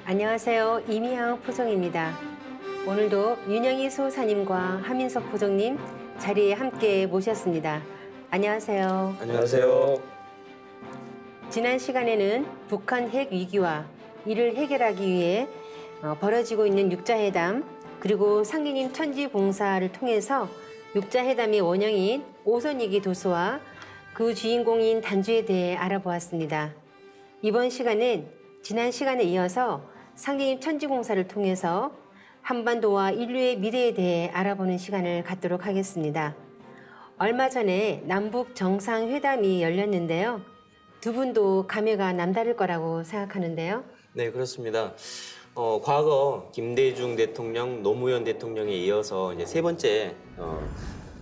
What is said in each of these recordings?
안녕하세요. 이미향 포정입니다. 오늘도 윤영희 소사님과 하민석 포정님 자리에 함께 모셨습니다. 안녕하세요. 안녕하세요. 지난 시간에는 북한 핵 위기와 이를 해결하기 위해 벌어지고 있는 육자회담 그리고 상기님 천지봉사를 통해서 육자회담의 원형인 오선이기 도서와 그 주인공인 단주에 대해 알아보았습니다. 이번 시간은 지난 시간에 이어서 상기님 천지공사를 통해서 한반도와 인류의 미래에 대해 알아보는 시간을 갖도록 하겠습니다. 얼마 전에 남북 정상회담이 열렸는데요. 두 분도 감회가 남다를 거라고 생각하는데요. 네, 그렇습니다. 과거 김대중 대통령, 노무현 대통령에 이어서 이제 세 번째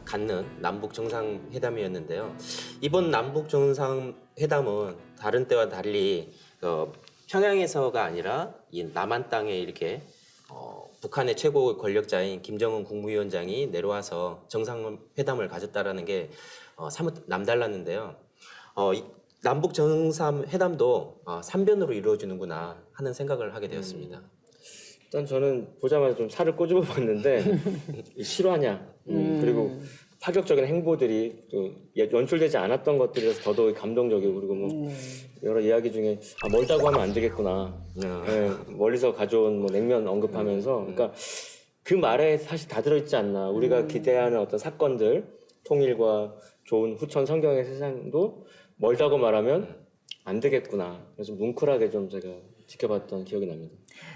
갖는 남북 정상회담이었는데요. 이번 남북 정상회담은 다른 때와 달리 평양에서가 아니라 이 남한 땅에 이렇게 북한의 최고 권력자인 김정은 국무위원장이 내려와서 정상회담을 가졌다라는 게 사뭇 남달랐는데요. 남북 정상회담도 3변으로 이루어지는구나 하는 생각을 하게 되었습니다. 일단 저는 보자마자 좀 살을 꼬집어 봤는데 실화냐 그리고 파격적인 행보들이 또 연출되지 않았던 것들이라서 더더욱 감동적이고 그리고 뭐 여러 이야기 중에 멀다고 하면 안 되겠구나. 네, 멀리서 가져온 뭐 냉면 언급하면서 그러니까 그 말에 사실 다 들어있지 않나. 우리가 기대하는 어떤 사건들 통일과 좋은 후천 성경의 세상도 멀다고 말하면 안 되겠구나. 그래서 뭉클하게 좀 제가 지켜봤던 기억이 납니다.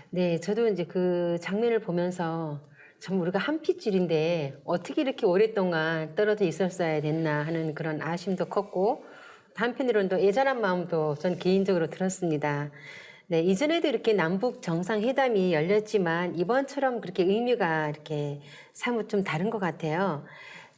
네, 저도 이제 그 장면을 보면서 참 우리가 한 핏줄인데 어떻게 이렇게 오랫동안 떨어져 있었어야 됐나 하는 그런 아쉬움도 컸고 한편으로는 또 애절한 마음도 전 개인적으로 들었습니다. 네, 이전에도 이렇게 남북 정상회담이 열렸지만 이번처럼 그렇게 의미가 이렇게 사뭇 좀 다른 것 같아요.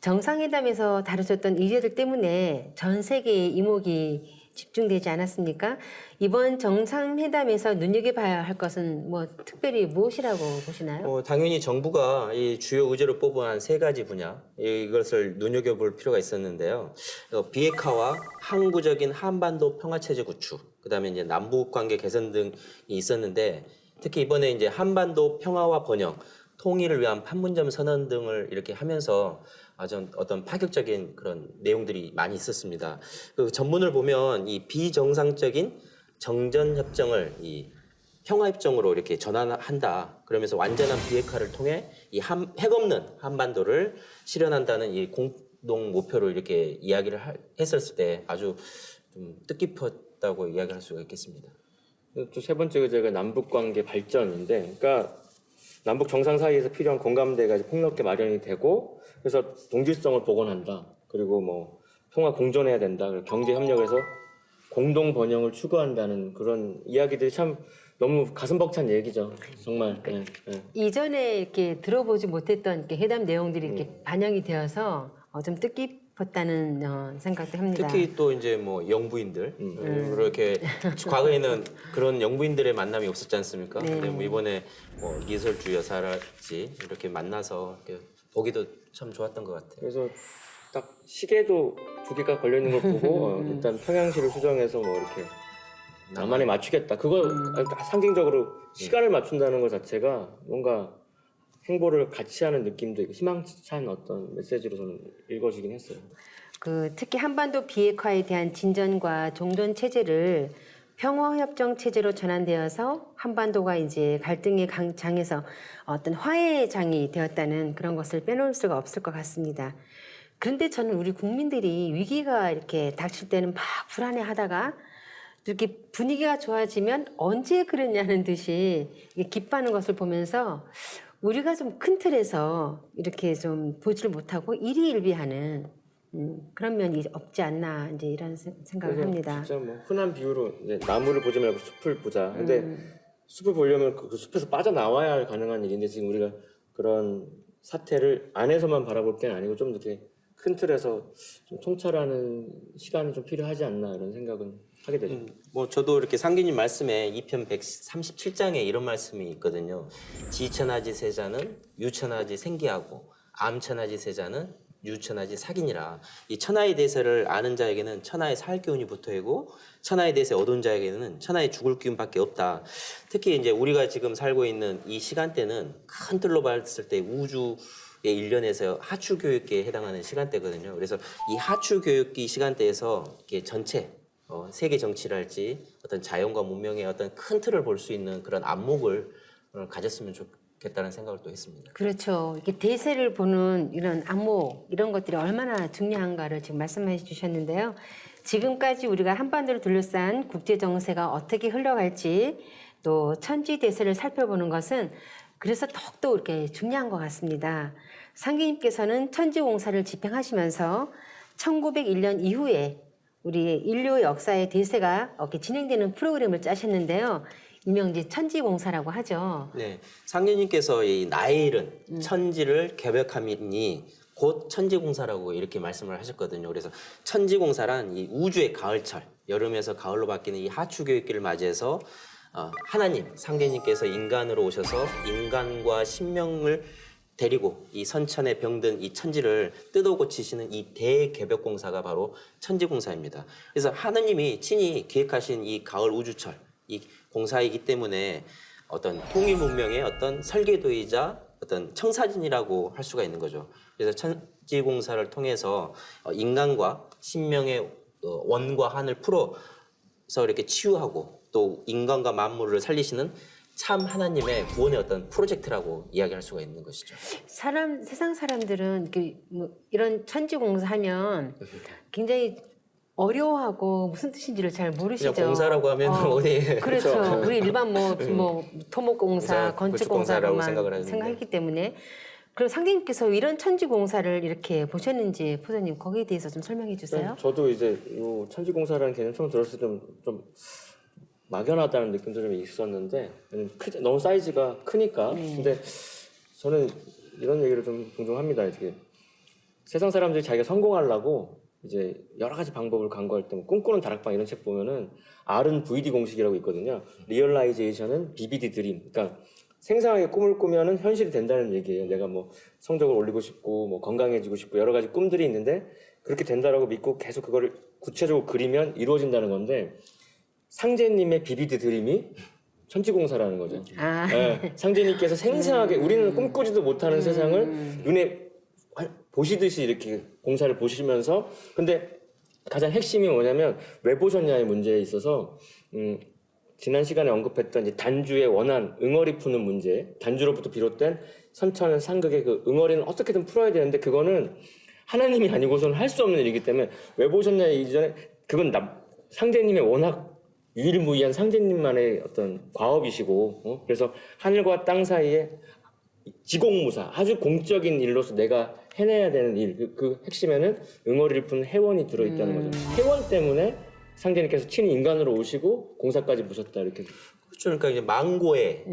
정상회담에서 다뤄졌던 이슈들 때문에 전 세계의 이목이 집중되지 않았습니까? 이번 정상회담에서 눈여겨봐야 할 것은 뭐 특별히 무엇이라고 보시나요? 당연히 정부가 이 주요 의제로 뽑은 한 세 가지 분야 이것을 눈여겨볼 필요가 있었는데요. 비핵화와 항구적인 한반도 평화체제 구축, 그다음에 이제 남북 관계 개선 등이 있었는데 특히 이번에 이제 한반도 평화와 번영, 통일을 위한 판문점 선언 등을 이렇게 하면서 아주 어떤 파격적인 그런 내용들이 많이 있었습니다. 그 전문을 보면 이 비정상적인 정전협정을 이 평화협정으로 이렇게 전환한다. 그러면서 완전한 비핵화를 통해 이 핵 없는 한반도를 실현한다는 이 공동 목표를 이렇게 이야기를 했었을 때 아주 좀 뜻깊었다고 이야기할 수가 있겠습니다. 또 세 번째 의제가 남북관계 발전인데, 그러니까 남북 정상 사이에서 필요한 공감대가 폭넓게 마련이 되고, 그래서 동질성을 복원한다. 그리고 뭐 통화 공존해야 된다. 그리고 경제 협력에서 공동 번영을 추구한다는 그런 이야기들이 참 너무 가슴 벅찬 얘기죠. 정말. 네, 네. 이전에 이렇게 들어보지 못했던 이렇게 회담 내용들이 이렇게 반영이 되어서 좀 뜻깊었다는 생각도 합니다. 특히 또 이제 뭐 영부인들 그렇게 과거에는 그런 영부인들의 만남이 없었지 않습니까? 네. 근데 뭐 이번에 뭐 이설주 여사랄지 이렇게 만나서 이렇게 보기도 참 좋았던 것 같아요. 그래서 딱 시계도 두 개가 걸려 있는 걸 보고 일단 평양시를 수정해서 뭐 이렇게 남한에 맞추겠다. 그거 상징적으로 시간을 맞춘다는 것 자체가 뭔가 행보를 같이 하는 느낌도 있고 희망찬 어떤 메시지로 저는 읽어지긴 했어요. 특히 한반도 비핵화에 대한 진전과 종전 체제를 평화협정 체제로 전환되어서 한반도가 이제 갈등의 장에서 어떤 화해의 장이 되었다는 그런 것을 빼놓을 수가 없을 것 같습니다. 그런데 저는 우리 국민들이 위기가 이렇게 닥칠 때는 막 불안해하다가 이렇게 분위기가 좋아지면 언제 그랬냐는 듯이 기뻐하는 것을 보면서 우리가 좀 큰 틀에서 이렇게 좀 보지를 못하고 일희일비하는 그런 면이 없지 않나 이제 이런 생각을 합니다. 진짜 뭐 흔한 비유로 이제 나무를 보지 말고 숲을 보자. 근데 숲을 보려면 그 숲에서 빠져나와야 가능한 일인데 지금 우리가 그런 사태를 안에서만 바라볼 게 아니고 좀 이렇게 큰 틀에서 좀 통찰하는 시간이 좀 필요하지 않나 이런 생각은 하게 되죠. 뭐 저도 이렇게 상기님 말씀에 2편 137장에 이런 말씀이 있거든요. 지천하지 세자는 유천하지 생기하고 암천하지 세자는 유천하지 사기니라. 이 천하의 대세를 아는 자에게는 천하의 살 기운이 붙어있고 천하의 대세 얻은 자에게는 천하의 죽을 기운밖에 없다. 특히 이제 우리가 지금 살고 있는 이 시간대는 큰 틀로 봤을 때 우주의 일련에서 하추 교육기에 해당하는 시간대거든요. 그래서 이 하추 교육기 시간대에서 이게 전체 세계 정치랄지 어떤 자연과 문명의 어떤 큰 틀을 볼 수 있는 그런 안목을 가졌으면 좋겠다는 생각을 또 했습니다. 그렇죠. 이렇게 대세를 보는 이런 안목 이런 것들이 얼마나 중요한가를 지금 말씀해 주셨는데요. 지금까지 우리가 한반도를 둘러싼 국제 정세가 어떻게 흘러갈지 또 천지 대세를 살펴보는 것은 그래서 더욱더 이렇게 중요한 것 같습니다. 상기님께서는 천지공사를 집행하시면서 1901년 이후에 우리 인류 역사의 대세가 이렇게 진행되는 프로그램을 짜셨는데요. 일명 이제 천지공사라고 하죠. 네, 상계님께서 이 나의 일은 천지를 개벽함이니 곧 천지공사라고 이렇게 말씀을 하셨거든요. 그래서 천지공사란 이 우주의 가을철, 여름에서 가을로 바뀌는 이 하추교육기를 맞이해서 하나님, 상계님께서 인간으로 오셔서 인간과 신명을 데리고 이 선천에 병든 이 천지를 뜯어 고치시는 이 대개벽공사가 바로 천지공사입니다. 그래서 하느님이 친히 기획하신 이 가을 우주철, 이 공사이기 때문에 어떤 통일 문명의 어떤 설계도이자 어떤 청사진이라고 할 수가 있는 거죠. 그래서 천지공사를 통해서 인간과 신명의 원과 한을 풀어서 이렇게 치유하고 또 인간과 만물을 살리시는 참 하나님의 구원의 어떤 프로젝트라고 이야기할 수가 있는 것이죠. 세상 사람들은 이런 천지공사하면 굉장히 어려워하고 무슨 뜻인지를 잘 모르시죠. 그냥 공사라고 하면 어디 그렇죠. 우리 일반 뭐 토목공사, 건축공사로만 생각을 생각했기 때문에. 그럼 상대님께서 이런 천지공사를 이렇게 보셨는지 포도님 거기에 대해서 좀 설명해 주세요. 저도 이제 이 천지공사라는 개념 처음 들었을 때 좀 막연하다는 느낌도 좀 있었는데 너무 사이즈가 크니까. 근데 저는 이런 얘기를 좀 종종 합니다. 이게 세상 사람들이 자기가 성공하려고 이제 여러 가지 방법을 강구할 때 꿈꾸는 다락방 이런 책 보면은 R은 VD 공식이라고 있거든요. 리얼라이제이션은 BBD 드림. 그러니까 생생하게 꿈을 꾸면은 현실이 된다는 얘기예요. 내가 뭐 성적을 올리고 싶고 뭐 건강해지고 싶고 여러 가지 꿈들이 있는데 그렇게 된다라고 믿고 계속 그거를 구체적으로 그리면 이루어진다는 건데 상제님의 BBD 드림이 천지공사라는 거죠. 네, 상제님께서 생생하게 우리는 꿈꾸지도 못하는 세상을 눈에 보시듯이 이렇게 공사를 보시면서 근데 가장 핵심이 뭐냐면 왜 보셨냐의 문제에 있어서 지난 시간에 언급했던 이제 단주의 원한 응어리 푸는 문제, 단주로부터 비롯된 선천 상극의 그 응어리는 어떻게든 풀어야 되는데 그거는 하나님이 아니고서는 할 수 없는 일이기 때문에 왜 보셨냐 이전에 그건 상제님의 워낙 유일무이한 상제님만의 어떤 과업이시고 그래서 하늘과 땅 사이에 지공무사 아주 공적인 일로서 내가 해내야 되는 일 그 핵심에는 응어리를 푸는 해원이 들어있다는 거죠. 해원 때문에 상제님께서 친히 인간으로 오시고 공사까지 보셨다 이렇게. 그렇죠. 그러니까 이제 망고에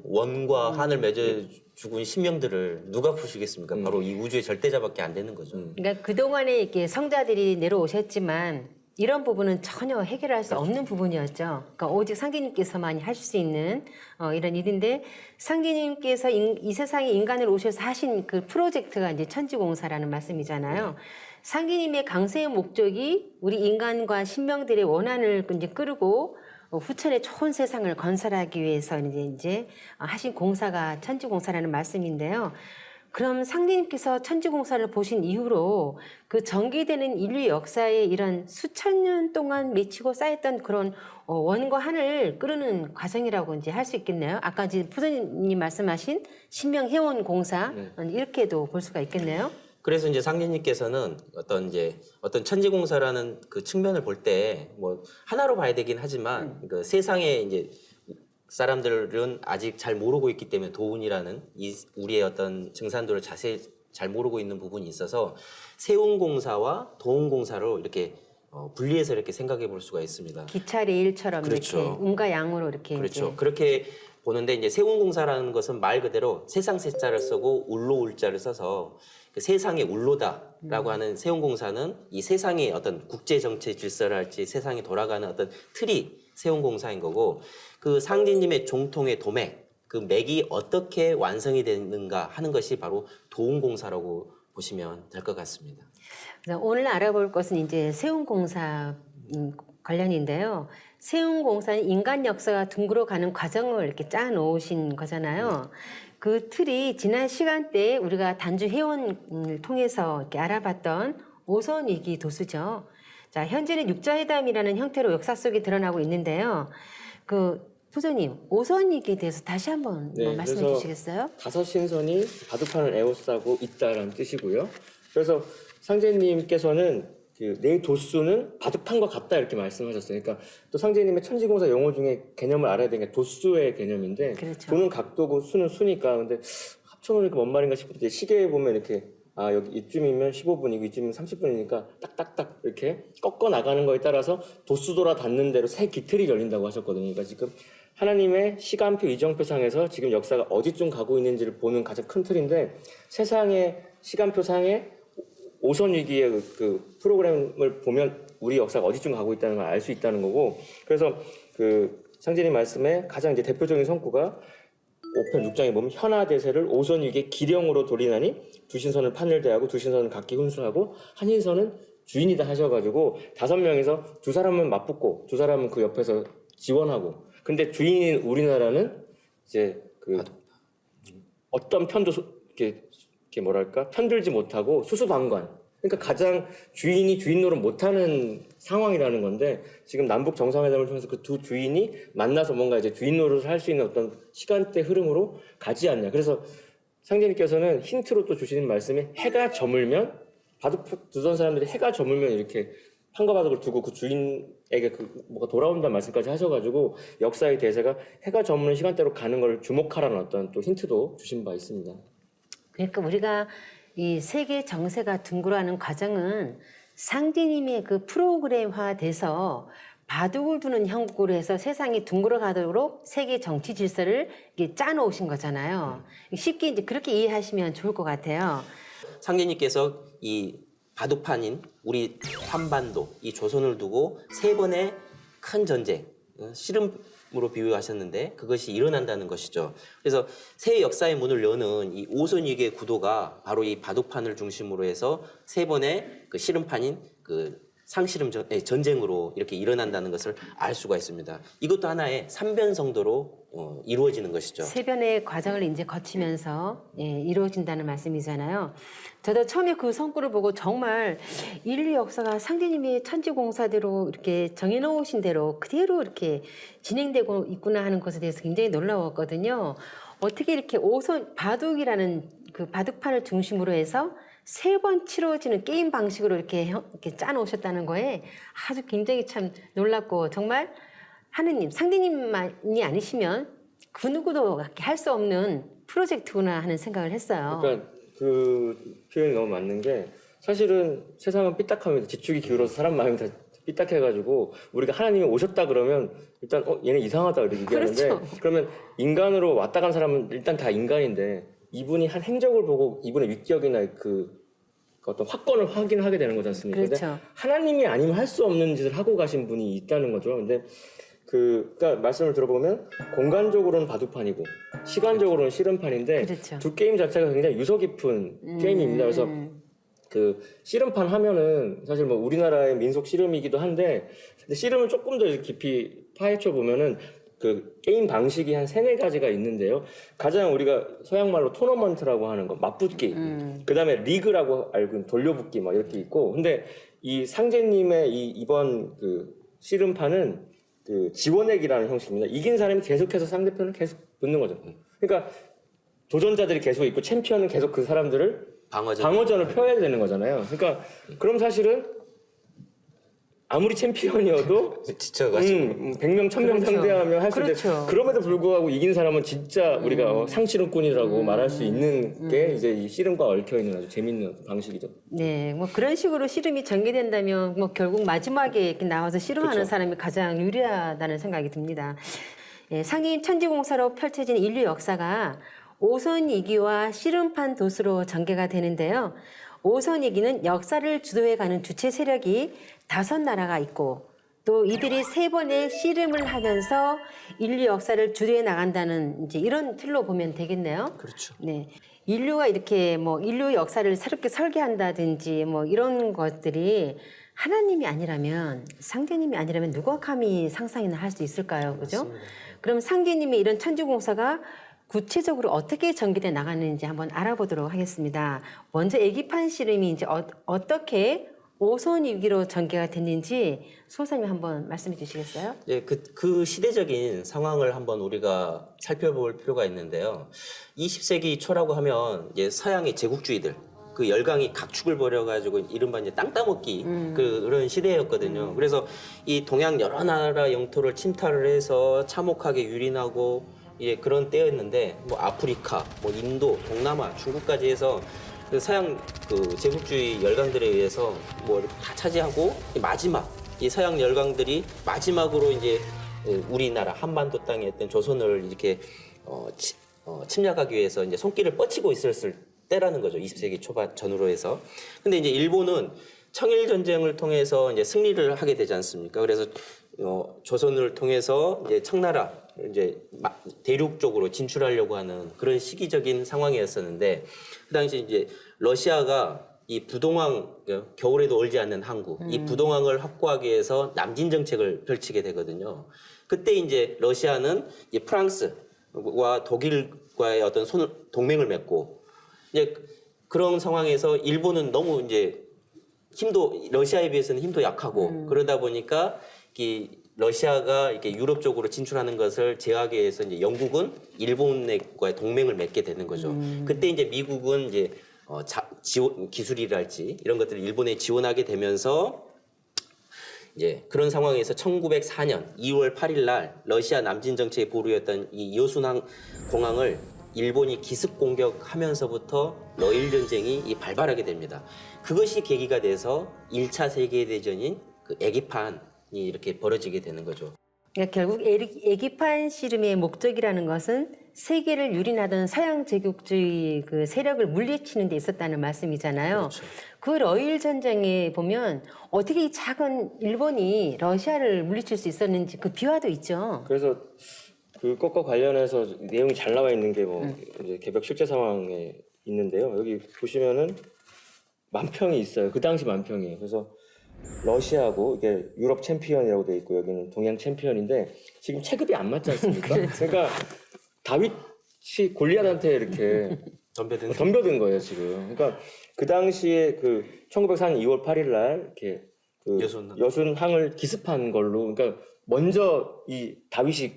원과 한을 맺어 죽은 신명들을 누가 푸시겠습니까? 바로 이 우주의 절대자밖에 안 되는 거죠. 그러니까 그 동안에 이렇게 성자들이 내려오셨지만 이런 부분은 전혀 해결할 수 없는 부분이었죠. 그러니까 오직 상계님께서만이 하실 수 있는 이런 일인데 상계님께서 이 세상에 인간을 오셔서 하신 그 프로젝트가 이제 천지공사라는 말씀이잖아요. 상계님의 강세의 목적이 우리 인간과 신명들의 원한을 이제 끌고 후천의 좋은 세상을 건설하기 위해서 이제 하신 공사가 천지공사라는 말씀인데요. 그럼 상대님께서 천지공사를 보신 이후로 그 전개되는 인류 역사의 이런 수천 년 동안 맺히고 쌓였던 그런 원과 한을 끄르는 과정이라고 이제 할 수 있겠네요. 아까 이제 푸드님 말씀하신 신명해원 공사 이렇게도 볼 수가 있겠네요. 그래서 이제 상계님께서는 어떤 천지공사라는 그 측면을 볼 때 뭐 하나로 봐야 되긴 하지만 그 세상에 이제 사람들은 아직 잘 모르고 있기 때문에 도운이라는 우리의 어떤 증산도를 자세히 잘 모르고 있는 부분이 있어서 세운공사와 도운공사로 이렇게 분리해서 이렇게 생각해 볼 수가 있습니다. 기차 레일처럼 그렇죠. 이렇게 음과 양으로 이렇게 그렇죠. 이제. 그렇게 보는데 이제 세운공사라는 것은 말 그대로 세상 세자를 쓰고 울로 울자를 써서 그 세상의 울로다라고 하는 세운공사는 이 세상의 어떤 국제 정치 질서랄지 세상이 돌아가는 어떤 틀이 세운공사인 거고 그 상제님의 종통의 도맥 그 맥이 어떻게 완성이 되는가 하는 것이 바로 도운공사라고 보시면 될 것 같습니다. 그래서 오늘 알아볼 것은 이제 세운공사 관련인데요. 세운공사는 인간 역사가 둥그러 가는 과정을 이렇게 짜 놓으신 거잖아요. 그 틀이 지난 시간대에 우리가 단주 회원을 통해서 이렇게 알아봤던 오선위기 도수죠. 자, 현재는 육자회담이라는 형태로 역사 속에 드러나고 있는데요. 부장님, 오선위기에 대해서 다시 한번 네, 말씀해 그래서 주시겠어요? 다섯 신선이 바둑판을 에워싸고 있다라는 뜻이고요. 그래서 상제님께서는 내 도수는 바둑판과 같다 이렇게 말씀하셨어요. 그러니까 또 상제님의 천지공사 용어 중에 개념을 알아야 되는 게 도수의 개념인데 그렇죠. 도는 각도고 수는 수니까 근데 합쳐놓으니까 뭔 말인가 싶은데 시계에 보면 이렇게 여기 이쯤이면 15분이고 이쯤이면 30분이니까 딱딱딱 이렇게 꺾어 나가는 거에 따라서 도수도라 닿는 대로 새 기틀이 열린다고 하셨거든요. 그러니까 지금 하나님의 시간표 이정표상에서 지금 역사가 어디쯤 가고 있는지를 보는 가장 큰 틀인데 세상의 시간표상에 오선위기의 그 프로그램을 보면 우리 역사가 어디쯤 가고 있다는 걸 알 수 있다는 거고 그래서 상제님 말씀에 가장 이제 대표적인 성구가 5편 6장에 보면 현하대세를 오선위기의 기령으로 돌리나니 두 신선을 판을 대하고 두 신선을 각기 훈수하고 한 신선은 주인이다 하셔가지고 5명에서 두 사람은 맞붙고 두 사람은 그 옆에서 지원하고 근데 주인인 우리나라는 이제 어떤 편도 이렇게 뭐랄까 편들지 못하고 수수방관 그러니까 가장 주인이 주인 노릇 못하는 상황이라는 건데 지금 남북 정상회담을 통해서 그 두 주인이 만나서 뭔가 이제 주인 노릇을 할 수 있는 어떤 시간대 흐름으로 가지 않냐. 그래서 상제님께서는 힌트로 또 주시는 말씀이 해가 저물면 바둑 두던 사람들이 해가 저물면 이렇게 판과 바둑을 두고 그 주인에게 뭐가 돌아온다는 말씀까지 하셔가지고 역사의 대세가 해가 저무는 시간대로 가는 걸 주목하라는 어떤 또 힌트도 주신 바 있습니다. 그러니까 우리가 이 세계 정세가 둥그러가는 과정은 상제님의 그 프로그램화돼서 바둑을 두는 형국으로 해서 세상이 둥그러가도록 세계 정치 질서를 이렇게 짜놓으신 거잖아요. 쉽게 이제 그렇게 이해하시면 좋을 것 같아요. 상제님께서 이 바둑판인 우리 한반도, 이 조선을 두고 세 번의 큰 전쟁, 씨름으로 비유하셨는데 그것이 일어난다는 것이죠. 그래서 새 역사의 문을 여는 이 오선위기의 구도가 바로 이 바둑판을 중심으로 해서 세 번의 그 씨름판인 상씨름 전쟁으로 이렇게 일어난다는 것을 알 수가 있습니다. 이것도 하나의 삼변성도로 이루어지는 것이죠. 세변의 과정을 이제 거치면서 이루어진다는 말씀이잖아요. 저도 처음에 그 성구를 보고 정말 인류 역사가 상제님의 천지공사대로 이렇게 정해놓으신 대로 그대로 이렇게 진행되고 있구나 하는 것에 대해서 굉장히 놀라웠거든요. 어떻게 이렇게 바둑이라는 그 바둑판을 중심으로 해서 세 번 치러지는 게임 방식으로 이렇게 짜놓으셨다는 거에 아주 굉장히 참 놀랍고 정말 하느님, 상대님만이 아니시면 그 누구도 할 수 없는 프로젝트구나 하는 생각을 했어요. 그러니까 그 표현이 너무 맞는 게 사실은 세상은 삐딱합니다. 지축이 기울어서 사람 마음이 다 삐딱해가지고 우리가 하나님이 오셨다 그러면 일단 얘는 이상하다 이렇게 얘기하는데 그렇죠. 그러면 인간으로 왔다 간 사람은 일단 다 인간인데 이분이 한 행적을 보고 이분의 위격이나 그 어떤 확건을 확인하게 되는 거지 않습니까? 그렇죠. 근데 하나님이 아니면 할 수 없는 짓을 하고 가신 분이 있다는 거죠. 근데 그러니까 말씀을 들어보면 공간적으로는 바둑판이고 시간적으로는 씨름판인데 그렇죠. 두 게임 자체가 굉장히 유서 깊은 게임입니다. 그래서 그 씨름판 하면은 사실 뭐 우리나라의 민속 씨름이기도 한데 근데 씨름을 조금 더 깊이 파헤쳐 보면은 그 게임 방식이 한 3-4가지가 있는데요. 가장 우리가 서양 말로 토너먼트라고 하는 거, 맞붙기. 그다음에 리그라고 알고 있는 돌려붙기 막 이렇게 있고. 근데 이 상제님의 이번 그 씨름판은 그 지원액이라는 형식입니다. 이긴 사람이 계속해서 상대편을 계속 붙는 거죠. 그러니까 도전자들이 계속 있고 챔피언은 계속 그 사람들을 방어전을 펴야 되는 거잖아요. 그러니까 그럼 사실은 아무리 챔피언이어도 지쳐가지고 100명, 1000명 그렇죠. 상대하면 할 수 있는데 그렇죠. 그럼에도 불구하고 이긴 사람은 진짜 우리가 상씨름꾼이라고 말할 수 있는 게 이제 이 씨름과 얽혀있는 아주 재밌는 방식이죠. 네, 뭐 그런 식으로 씨름이 전개된다면 뭐 결국 마지막에 이렇게 나와서 씨름하는 그렇죠. 사람이 가장 유리하다는 생각이 듭니다. 상임 천지공사로 펼쳐진 인류 역사가 오선이기와 씨름판 도수로 전개가 되는데요. 오선이기는 역사를 주도해가는 주체 세력이 5나라가 있고 또 이들이 3번의 씨름을 하면서 인류 역사를 주도해 나간다는 이제 이런 틀로 보면 되겠네요. 그렇죠. 네, 인류가 이렇게 뭐 인류 역사를 새롭게 설계한다든지 뭐 이런 것들이 하나님이 아니라면, 상제님이 아니라면 누가 감히 상상이나 할 수 있을까요? 그죠? 맞습니다. 그럼 상제님의 이런 천주공사가 구체적으로 어떻게 전개돼 나가는지 한번 알아보도록 하겠습니다. 먼저 애기판 씨름이 이제 어떻게 오손 위기로 전개가 됐는지 소사님 한번 말씀해 주시겠어요? 예, 그 시대적인 상황을 한번 우리가 살펴볼 필요가 있는데요. 20세기 초라고 하면 이제 서양의 제국주의들, 그 열강이 각축을 벌여가지고 이른바 이제 땅 따먹기 그런 시대였거든요. 그래서 이 동양 여러 나라 영토를 침탈을 해서 참혹하게 유린하고 예, 그런 때였는데 뭐 아프리카, 뭐 인도, 동남아, 중국까지 해서 그 서양 그 제국주의 열강들에 의해서 뭐 다 차지하고 마지막 이 서양 열강들이 마지막으로 이제 우리나라 한반도 땅에 있던 조선을 이렇게 침략하기 위해서 이제 손길을 뻗치고 있었을 때라는 거죠. 20세기 초반 전후로 해서. 근데 이제 일본은 청일 전쟁을 통해서 이제 승리를 하게 되지 않습니까? 그래서 조선을 통해서 이제 청나라 이제 대륙 쪽으로 진출하려고 하는 그런 시기적인 상황이었었는데 그 당시 이제 러시아가 이 부동항 겨울에도 얼지 않는 항구 이 부동항을 확보하기 위해서 남진 정책을 펼치게 되거든요. 그때 이제 러시아는 이제 프랑스와 독일과의 어떤 동맹을 맺고 이제 그런 상황에서 일본은 너무 이제 러시아에 비해서는 힘도 약하고 그러다 보니까 이 러시아가 이렇게 유럽 쪽으로 진출하는 것을 제어하기 위해서 이제 영국은 일본과의 동맹을 맺게 되는 거죠. 그때 이제 미국은 이제 지원 기술이랄지 이런 것들을 일본에 지원하게 되면서 이제 그런 상황에서 1904년 2월 8일 날 러시아 남진 정책의 보루였던 이 여순항 공항을 일본이 기습 공격하면서부터 러일 전쟁이 발발하게 됩니다. 그것이 계기가 돼서 1차 세계대전인 그 애기판이 이렇게 벌어지게 되는 거죠. 그러니까 결국 애기판 씨름의 목적이라는 것은 세계를 유린하던 서양 제국주의 그 세력을 물리치는 데 있었다는 말씀이잖아요. 그렇죠. 그 러일 전쟁에 보면 어떻게 이 작은 일본이 러시아를 물리칠 수 있었는지 그 비화도 있죠. 그래서 그것과 관련해서 내용이 잘 나와 있는 게 뭐 이제 개벽 실제 상황에 있는데요. 여기 보시면은 만평이 있어요. 그 당시 만평이에요. 그래서 러시아하고 이게 유럽 챔피언이라고 돼 있고 여기는 동양 챔피언인데 지금 체급이 안 맞지 않습니까? 그러니까 다윗이 골리앗한테 이렇게 덤벼든 거예요 지금. 그러니까 그 당시에 그 1904년 2월 8일 날 이렇게 그 여순항을 기습한 걸로, 그러니까 먼저 이 다윗이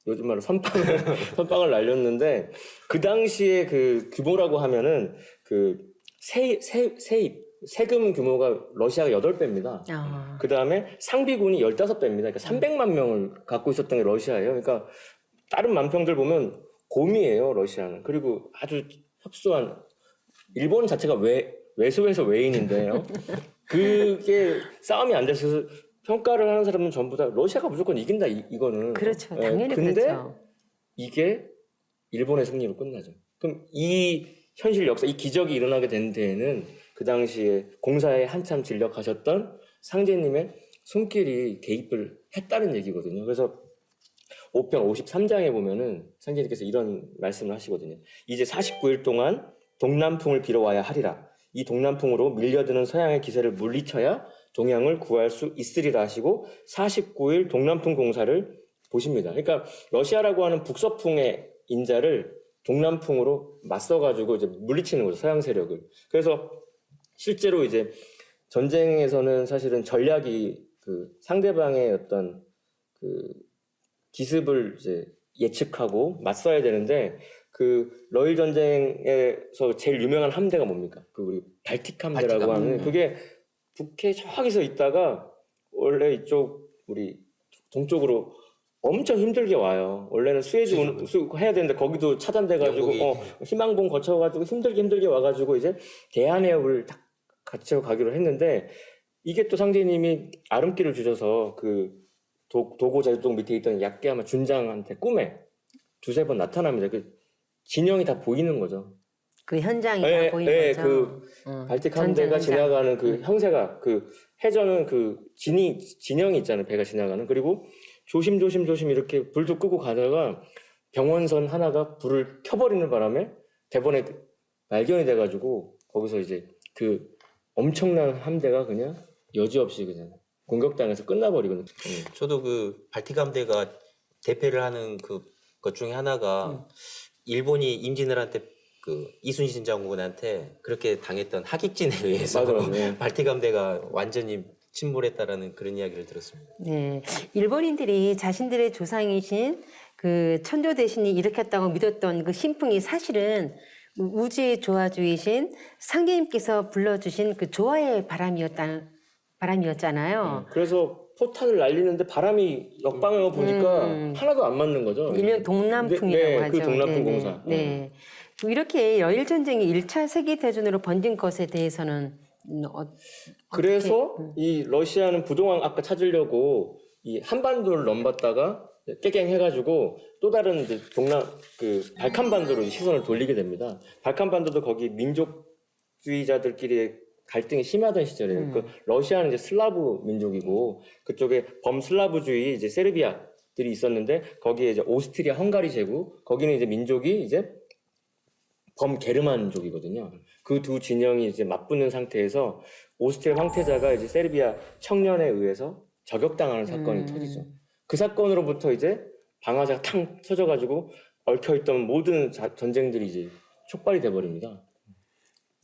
요즘 말로 선빵을 날렸는데 그 당시에 그 규모라고 하면은 그 세금 규모가 러시아가 8배입니다. 그 다음에 상비군이 15배입니다. 그러니까 300만 명을 갖고 있었던 게 러시아예요. 그러니까 다른 만평들 보면 곰이에요, 러시아는. 그리고 아주 협소한, 일본 자체가 외소에서 외인인데요. 그게 싸움이 안 돼서 평가를 하는 사람은 전부 다 러시아가 무조건 이긴다, 이거는. 그렇죠. 당연히 근데 그렇죠. 이게 일본의 승리로 끝나죠. 그럼 이 현실 역사, 이 기적이 일어나게 된 데에는 그 당시에 공사에 한참 진력하셨던 상제님의 손길이 개입을 했다는 얘기거든요. 그래서 5편 53장에 보면은 상제님께서 이런 말씀을 하시거든요. 이제 49일 동안 동남풍을 빌어와야 하리라. 이 동남풍으로 밀려드는 서양의 기세를 물리쳐야 동양을 구할 수 있으리라 하시고 49일 동남풍 공사를 보십니다. 그러니까 러시아라고 하는 북서풍의 인자를 동남풍으로 맞서가지고 이제 물리치는 거죠, 서양 세력을. 그래서 실제로 이제 전쟁에서는 사실은 전략이 그 상대방의 어떤 그 기습을 이제 예측하고 맞서야 되는데, 그 러일 전쟁에서 제일 유명한 함대가 뭡니까? 그 우리 발틱 함대라고 하는, 그게 북해 저기서 있다가 원래 이쪽 우리 동쪽으로 엄청 힘들게 와요. 원래는 수에즈 해야 되는데 거기도 차단돼가지고 희망봉 거쳐가지고 힘들게 와가지고 이제 대한해협을 딱 같이 가기로 했는데, 이게 또 상제님이 아름길을 주셔서 그 도고 제독 밑에 있던 약게야마 준장한테 꿈에 2-3번 나타납니다. 그 진영이 다 보이는 거죠. 그 현장이 다 보이는 거죠. 그 발틱 함대가 지나가는 그 형세가, 그 해전은 그 진영이 있잖아요. 배가 지나가는. 그리고 조심 이렇게 불도 끄고 가다가 병원선 하나가 불을 켜버리는 바람에 대번에 발견이 돼가지고 거기서 이제 그 엄청난 함대가 그냥 여지없이 그냥 공격당해서 끝나버리거든요. 저도 그 발틱 함대가 대패를 하는 것 중에 하나가 일본이 임진왜란때 그 이순신 장군한테 그렇게 당했던 하객진에 의해서 맞아요. 네. 발틱 함대가 완전히 침몰했다라는 그런 이야기를 들었습니다. 네, 일본인들이 자신들의 조상이신 그 천조 대신이 일으켰다고 믿었던 그 신풍이 사실은 우주의 조화주이신 상계님께서 불러주신 그 조화의 바람이었잖아요. 그래서 포탄을 날리는데 바람이 역방향을 보니까 하나도 안 맞는 거죠. 일명 동남풍이라고 네, 하죠. 그 동남풍 네, 공사. 네. 이렇게 여일 전쟁이 1차 세계 대전으로 번진 것에 대해서는 그래서 이 러시아는 부동항 아까 찾으려고 이 한반도를 넘봤다가 깨갱해가지고 또 다른 이제 그 발칸반도로 시선을 돌리게 됩니다. 발칸반도도 거기 민족주의자들끼리의 갈등이 심하던 시절이에요. 그 러시아는 이제 슬라브 민족이고 그쪽에 범슬라브주의 이제 세르비아들이 있었는데 거기에 이제 오스트리아 헝가리 제국 거기는 이제 민족이 이제 범게르만족이거든요. 그 두 진영이 이제 맞붙는 상태에서 오스트리아 황태자가 이제 세르비아 청년에 의해서 저격당하는 사건이 터지죠. 그 사건으로부터 이제 방아쇠가 탕 터져가지고 얽혀있던 모든 전쟁들이 이제 촉발이 돼버립니다.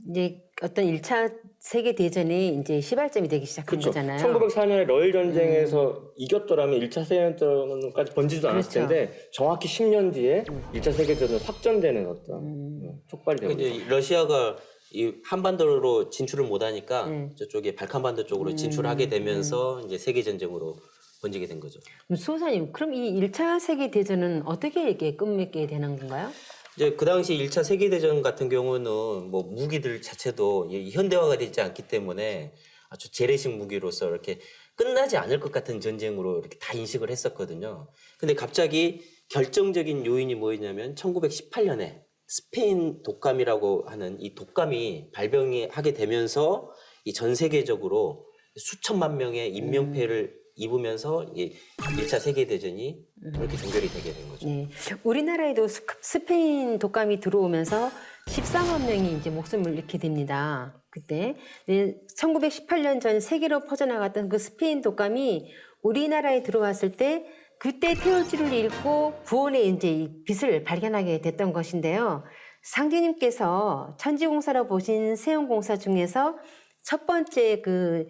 이제 어떤 1차 세계 대전이 이제 시발점이 되기 시작한 그렇죠. 거잖아요. 1904년에 러일 전쟁에서 이겼더라면 1차 세계대전까지 번지도 않았을 그렇죠. 텐데 정확히 10년 뒤에 1차 세계대전은 확전되는 어떤 촉발이 됩니다. 이제 러시아가 이 한반도로 진출을 못하니까 저쪽에 발칸반도 쪽으로 진출하게 되면서 이제 세계 전쟁으로 번지게 된 거죠. 그럼 수호사님, 그럼 이 1차 세계 대전은 어떻게 이렇게 끝맺게 되는 건가요? 이제 그 당시 1차 세계대전 같은 경우는 뭐 무기들 자체도 현대화가 되지 않기 때문에 아주 재래식 무기로서 이렇게 끝나지 않을 것 같은 전쟁으로 이렇게 다 인식을 했었거든요. 근데 갑자기 결정적인 요인이 뭐였냐면 1918년에 스페인 독감이라고 하는 이 독감이 발병하게 되면서 이 전 세계적으로 수천만 명의 인명피해를 입으면서 이 1차 세계대전이 그렇게 종결이 되게 된 거죠. 네. 우리나라에도 스페인 독감이 들어오면서 14만 명이 이제 목숨을 잃게 됩니다. 그때. 네, 1918년 전 세계로 퍼져나갔던 그 스페인 독감이 우리나라에 들어왔을 때 그때 태울줄을 잃고 구원의 이제 이 빛을 발견하게 됐던 것인데요. 상제님께서 천지공사로 보신 세운공사 중에서 첫 번째 그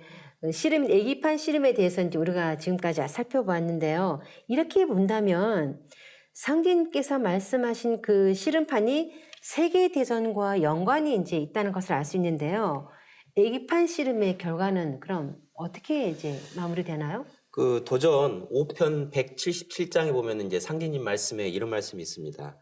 씨름, 애기판 씨름에 대해서 이제 우리가 지금까지 살펴보았는데요. 이렇게 본다면 상제님께서 말씀하신 그 씨름판이 세계대전과 연관이 이제 있다는 것을 알 수 있는데요. 애기판 씨름의 결과는 그럼 어떻게 이제 마무리되나요? 그 도전 5편 177장에 보면 이제 상기님 말씀에 이런 말씀이 있습니다.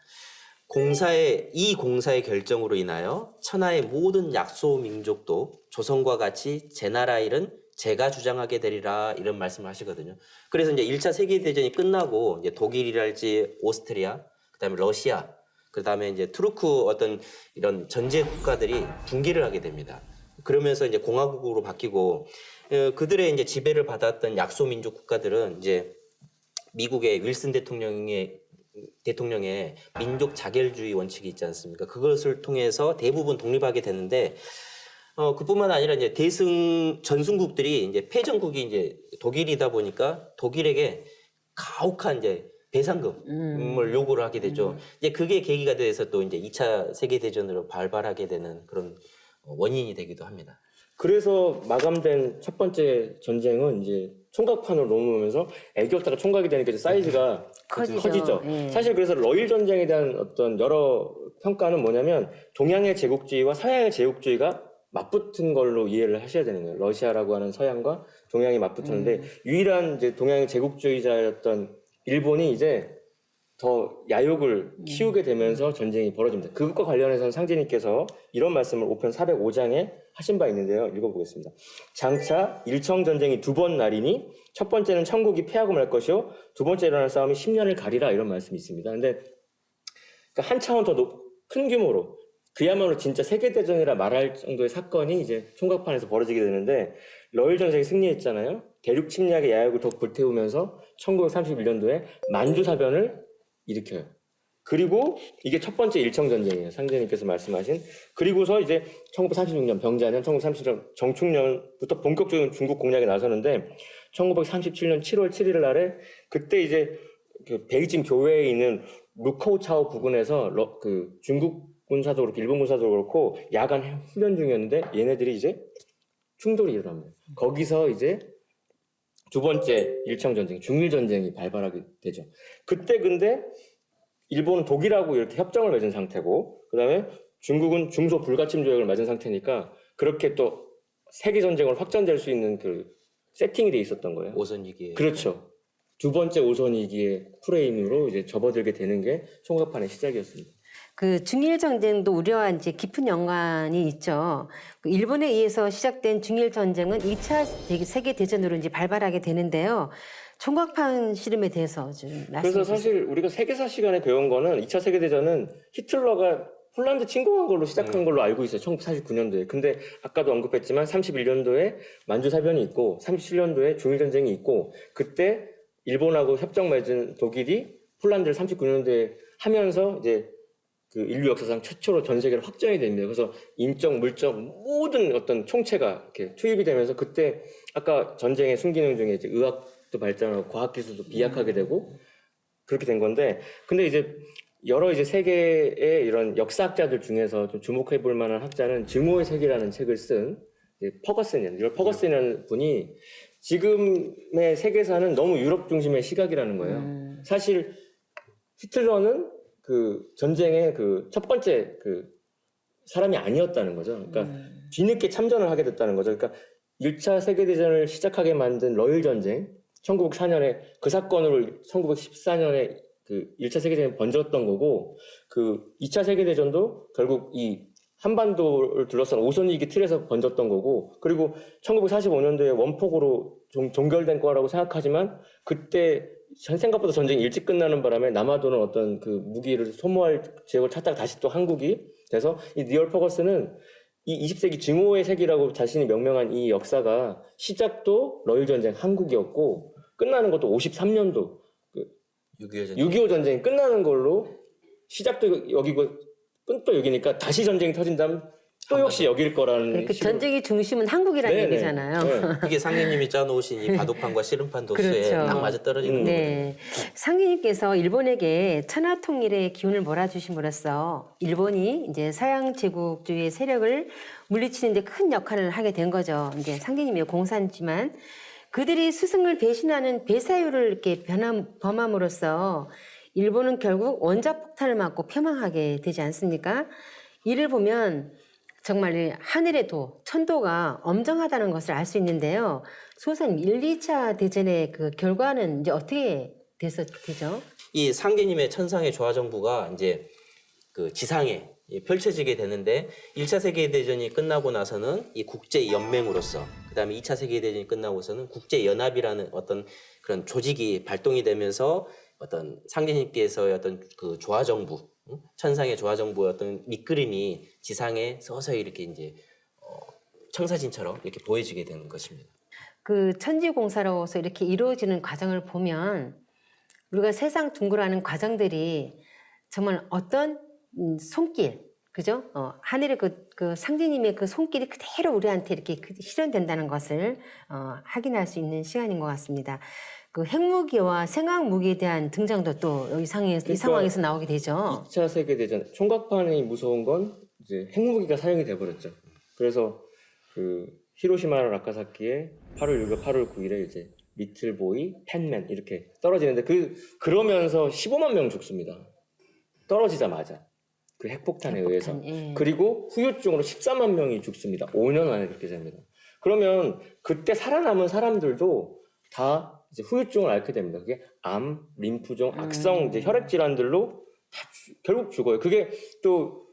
이 공사의 결정으로 인하여 천하의 모든 약소 민족도 조선과 같이 제 나라 일은 제가 주장하게 되리라 이런 말씀을 하시거든요. 그래서 이제 1차 세계대전이 끝나고 이제 독일이랄지 오스트리아, 그다음에 러시아, 그다음에 이제 투르크 어떤 이런 전제 국가들이 붕괴를 하게 됩니다. 그러면서 이제 공화국으로 바뀌고 그들의 이제 지배를 받았던 약소 민족 국가들은 이제 미국의 윌슨 대통령의 민족 자결주의 원칙이 있지 않습니까? 그것을 통해서 대부분 독립하게 되는데 그뿐만 아니라 이제 전승국들이 이제 패전국이 이제 독일이다 보니까 독일에게 가혹한 이제 배상금을 요구를 하게 되죠. 이제 그게 계기가 돼서 또 이제 2차 세계 대전으로 발발하게 되는 그런 원인이 되기도 합니다. 그래서 마감된 첫 번째 전쟁은 이제 총각판으로 넘어오면서 애기였다가 총각이 되니까 이제 사이즈가 커지죠. 예. 사실 그래서 러일 전쟁에 대한 어떤 여러 평가는 뭐냐면 동양의 제국주의와 서양의 제국주의가 맞붙은 걸로 이해를 하셔야 되는 거예요. 러시아라고 하는 서양과 동양이 맞붙었는데 유일한 이제 동양의 제국주의자였던 일본이 이제 더 야욕을 키우게 되면서 전쟁이 벌어집니다. 그것과 관련해서는 상제님께서 이런 말씀을 5편 405장에 하신 바 있는데요. 읽어보겠습니다. 장차 일청전쟁이 2번 날이니 첫 번째는 천국이 패하고 말 것이요 두 번째 일어날 싸움이 10년을 가리라 이런 말씀이 있습니다. 근데 그러니까 한 차원 더 큰 규모로 그야말로 진짜 세계대전이라 말할 정도의 사건이 이제 총각판에서 벌어지게 되는데 러일 전쟁이 승리했잖아요. 대륙 침략의 야욕을 더 불태우면서 1931년도에 만주사변을 일으켜요. 그리고 이게 첫 번째 일청 전쟁이에요. 상제님께서 말씀하신. 그리고서 이제 1936년 병자년, 1937년 정축년부터 본격적인 중국 공략에 나서는데 1937년 7월 7일 날에 그때 이제 그 베이징 교외에 있는 루코우차오 부근에서 그 중국 군사도 그렇고 일본 군사도 그렇고 야간 훈련 중이었는데 얘네들이 이제 충돌이 일어납니다. 거기서 이제 두 번째 일청 전쟁, 중일 전쟁이 발발하게 되죠. 그때 근데 일본은 독일하고 이렇게 협정을 맺은 상태고, 그 다음에 중국은 중소 불가침 조약을 맺은 상태니까 그렇게 또 세계 전쟁으로 확전될 수 있는 그 세팅이 돼 있었던 거예요. 오선 위기에. 그렇죠. 두 번째 오선 위기의 프레임으로 이제 접어들게 되는 게 총각판의 시작이었습니다. 그 중일 전쟁도 우려와 이제 깊은 연관이 있죠. 그 일본에 의해서 시작된 중일 전쟁은 2차 세계 대전으로 이제 발발하게 되는데요. 총각판 씨름에 대해서 좀 말씀해 그래서 주세요. 사실 우리가 세계사 시간에 배운 거는 2차 세계대전은 히틀러가 폴란드 침공한 걸로 시작한 걸로 알고 있어요. 1949년도에. 근데 아까도 언급했지만 31년도에 만주사변이 있고 37년도에 중일전쟁이 있고 그때 일본하고 협정 맺은 독일이 폴란드를 39년도에 하면서 이제 그 인류 역사상 최초로 전 세계로 확정이 됩니다. 그래서 인적, 물적 모든 어떤 총체가 이렇게 투입이 되면서 그때 아까 전쟁의 순기능 중에 이제 의학도 발전하고 과학기술도 비약하게 되고 그렇게 된 건데, 근데 이제 여러 이제 세계의 이런 역사학자들 중에서 좀 주목해 볼 만한 학자는 증오의 세계라는 책을 쓴 퍼거슨이라는 분이 지금의 세계사는 너무 유럽 중심의 시각이라는 거예요. 사실 히틀러는 그 전쟁의 그 첫 번째 그 사람이 아니었다는 거죠. 그러니까 뒤늦게 참전을 하게 됐다는 거죠. 그러니까 1차 세계대전을 시작하게 만든 러일 전쟁, 1904년에 그 사건으로 1914년에 그 1차 세계대전이 번졌던 거고, 그 2차 세계대전도 결국 이 한반도를 둘러싼 오선위기 틀에서 번졌던 거고, 그리고 1945년도에 원폭으로 종결된 거라고 생각하지만 그때 생각보다 전쟁이 일찍 끝나는 바람에 남아도는 어떤 그 무기를 소모할 지역을 찾다가 다시 또 한국이 돼서 이 니얼 퍼거슨은 이 20세기 증오의 세기라고 자신이 명명한 이 역사가 시작도 러일 전쟁 한국이었고 끝나는 것도 53년도 6.25 전쟁이 끝나는 걸로 시작도 여기고 끝도 여기니까 다시 전쟁이 터진다면 또 역시 여길 거라는 그 전쟁의 중심은 한국이라는 네네. 얘기잖아요. 네. 이게 상님님이 짜놓으신 이 바둑판과 씨름판 도수에 그렇죠. 딱 맞아 떨어지는 거거든요. 네. 상인님께서 일본에게 천하 통일의 기운을 몰아주심으로써 일본이 이제 서양 제국주의의 세력을 물리치는데 큰 역할을 하게 된 거죠. 이제 상인님의 공산지만 그들이 스승을 배신하는 배사유를 이렇게 범함으로써 일본은 결국 원자폭탄을 맞고 패망하게 되지 않습니까? 이를 보면 정말 하늘에도 천도가 엄정하다는 것을 알 수 있는데요. 소선 1, 2차 대전의 그 결과는 이제 어떻게 되죠? 이 상계님의 천상의 조화정부가 이제 그 지상에 펼쳐지게 되는데 1차 세계대전이 끝나고 나서는 이 국제연맹으로서 그다음에 2차 세계대전이 끝나고서는 국제연합이라는 어떤 그런 조직이 발동이 되면서 어떤 상계님께서의 어떤 그 조화정부 천상의 조화정부의 어떤 밑그림이 지상에 서서히 이렇게 이제 청사진처럼 이렇게 보여지게 되는 것입니다. 그 천지공사로서 이렇게 이루어지는 과정을 보면 우리가 세상 둥그라는 과정들이 정말 어떤 손길, 그죠? 하늘의 그 상제님의 그 손길이 그대로 우리한테 이렇게 실현된다는 것을 확인할 수 있는 시간인 것 같습니다. 그 핵무기와 생화무기에 대한 등장도 또 이 상황에서 나오게 되죠. 2차 세계대전 총각판이 무서운 건 이제 핵무기가 사용이 돼버렸죠. 그래서 그 히로시마 나가사키에 8월 6일, 8월 9일에 이제 리틀보이, 펜맨 이렇게 떨어지는데 그러면서 15만 명 죽습니다. 떨어지자마자 그 핵폭탄에 의해서. 예. 그리고 후유증으로 14만 명이 죽습니다. 5년 안에 그렇게 됩니다. 그러면 그때 살아남은 사람들도 다 이제 후유증을 앓게 됩니다. 그게 암, 림프종, 악성 이제 혈액 질환들로 다 결국 죽어요. 그게 또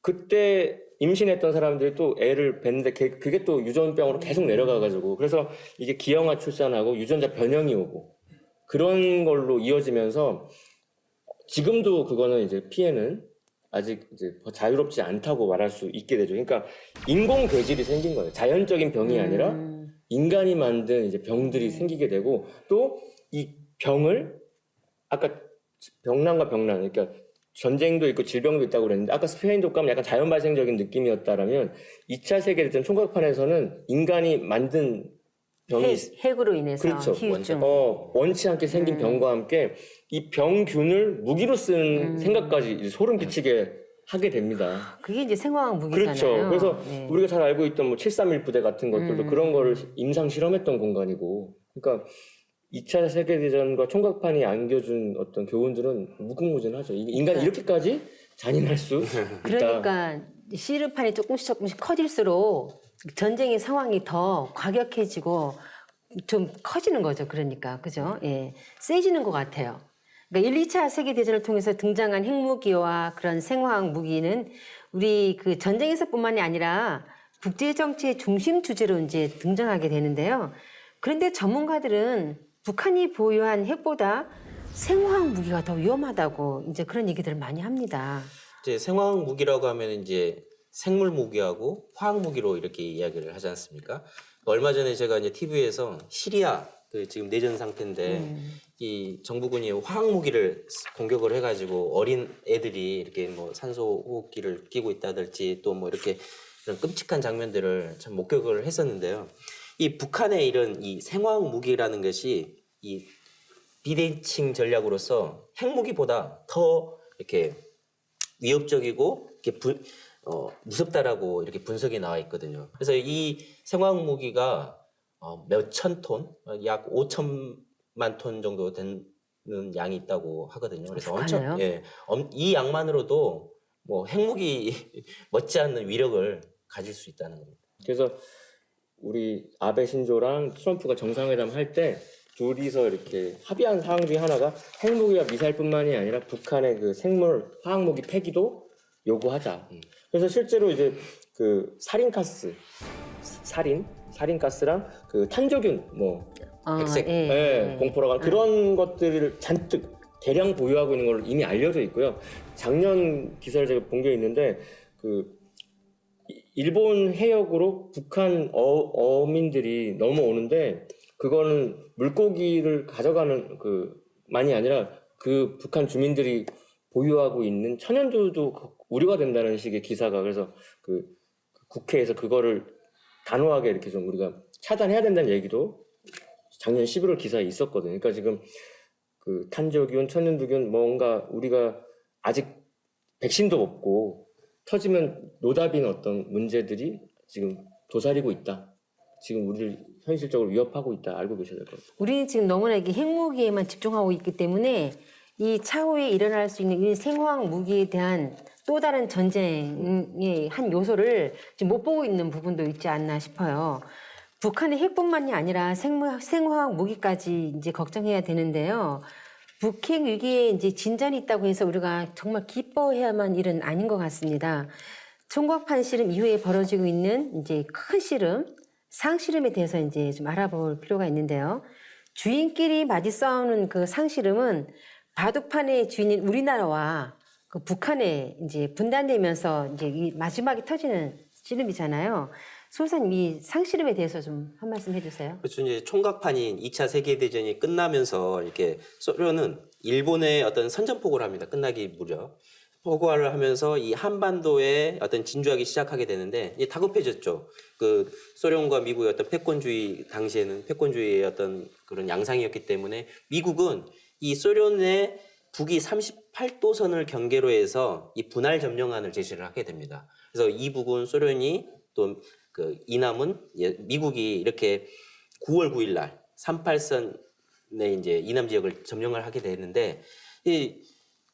그때 임신했던 사람들이 또 애를 뵀는데 그게 또 유전병으로 계속 내려가가지고 그래서 이게 기형아 출산하고 유전자 변형이 오고 그런 걸로 이어지면서 지금도 그거는 이제 피해는 아직 이제 자유롭지 않다고 말할 수 있게 되죠. 그러니까 인공 괴질이 생긴 거예요. 자연적인 병이 아니라 인간이 만든 이제 병들이 생기게 되고 또 이 병을 아까 병난과 병난 그러니까 전쟁도 있고 질병도 있다고 그랬는데 아까 스페인 독감은 약간 자연 발생적인 느낌이었다라면 2차 세계대전 총각판에서는 인간이 만든 병이 핵으로 인해서 그렇죠. 희유증. 원치 않게 생긴 병과 함께 이 병균을 무기로 쓰는 생각까지 이제 소름 끼치게 하게 됩니다. 그게 이제 생화학 무기잖아요. 그렇죠. 그래서 네. 우리가 잘 알고 있던 뭐 731 부대 같은 것들도 그런 거를 임상 실험했던 공간이고, 그러니까 2차 세계대전과 총각판이 안겨준 어떤 교훈들은 무궁무진하죠. 인간이 이렇게까지 잔인할 수 있다. 그러니까 시르판이 조금씩 커질수록 전쟁의 상황이 더 과격해지고 좀 커지는 거죠. 그러니까 그죠? 예, 세지는 것 같아요. 그러니까 1, 2차 세계대전을 통해서 등장한 핵무기와 그런 생화학 무기는 우리 그 전쟁에서뿐만이 아니라 국제정치의 중심 주제로 이제 등장하게 되는데요. 그런데 전문가들은 북한이 보유한 핵보다 생화학 무기가 더 위험하다고 이제 그런 얘기들을 많이 합니다. 이제 생화학 무기라고 하면 이제 생물 무기하고 화학 무기로 이렇게 이야기를 하지 않습니까? 얼마 전에 제가 이제 TV에서 시리아 그 지금 내전 상태인데 이 정부군이 화학 무기를 공격을 해가지고 어린 애들이 이렇게 뭐 산소 호흡기를 끼고 있다든지 또 뭐 이렇게 이런 끔찍한 장면들을 참 목격을 했었는데요. 이 북한의 이런 이 생화학 무기라는 것이 이 비대칭 전략으로서 핵무기보다 더 이렇게 위협적이고 이렇게 무섭다라고 이렇게 분석이 나와 있거든요. 그래서 이 생화학 무기가 몇천 톤, 약 5천만 톤 정도 되는 양이 있다고 하거든요. 그래서 북한에요? 이 양만으로도 뭐 핵무기 못지않는 위력을 가질 수 있다는 겁니다. 그래서 우리 아베 신조랑 트럼프가 정상회담 할 때 둘이서 이렇게 합의한 사항 중에 하나가 핵무기와 미사일뿐만이 아니라 북한의 그 생물 화학무기 폐기도 요구하자. 그래서 실제로 이제 그 살인가스랑 그 탄저균 백색. 공포라고 하는 그런 것들을 잔뜩 대량 보유하고 있는 걸로 이미 알려져 있고요. 작년 기사를 제가 본 게 있는데 그 일본 해역으로 북한 어민들이 넘어오는데 그거는 물고기를 가져가는 그 만이 아니라 그 북한 주민들이 보유하고 있는 천연두도 우려가 된다는 식의 기사가 그래서 그 국회에서 그거를 단호하게 이렇게 좀 우리가 차단해야 된다는 얘기도 작년 11월 기사에 있었거든요. 그러니까 지금 그 탄저균, 천연두균 뭔가 우리가 아직 백신도 없고 터지면 노답인 어떤 문제들이 지금 도사리고 있다. 지금 우리를 현실적으로 위협하고 있다. 알고 계셔야 될 것 같아요. 우리는 지금 너무나 이게 핵무기에만 집중하고 있기 때문에 이 차후에 일어날 수 있는 이 생화학 무기에 대한 또 다른 전쟁의 한 요소를 지금 못 보고 있는 부분도 있지 않나 싶어요. 북한의 핵뿐만이 아니라 생화학 무기까지 이제 걱정해야 되는데요. 북핵 위기에 이제 진전이 있다고 해서 우리가 정말 기뻐해야만 일은 아닌 것 같습니다. 총각판 씨름 이후에 벌어지고 있는 이제 큰 씨름, 상씨름에 대해서 이제 좀 알아볼 필요가 있는데요. 주인끼리 맞이 싸우는 그 상씨름은 바둑판의 주인인 우리나라와 그 북한에 이제 분단되면서 이제 이 마지막에 터지는 씨름이잖아요. 소사님 이 상씨름에 대해서 좀 한 말씀 해주세요. 그렇죠. 이제 총각판인 2차 세계대전이 끝나면서 이렇게 소련은 일본의 어떤 선전포고를 합니다. 끝나기 무렵. 포고를 하면서 이 한반도에 어떤 진주하기 시작하게 되는데 이제 다급해졌죠. 그 소련과 미국의 어떤 패권주의 당시에는 패권주의의 어떤 그런 양상이었기 때문에 미국은 이 소련의 북위 38도선을 경계로 해서 이 분할 점령안을 제시를 하게 됩니다. 그래서 이북은 소련이 또 그 이남은 미국이 이렇게 9월 9일 날 38선의 이제 이남 지역을 점령을 하게 되는데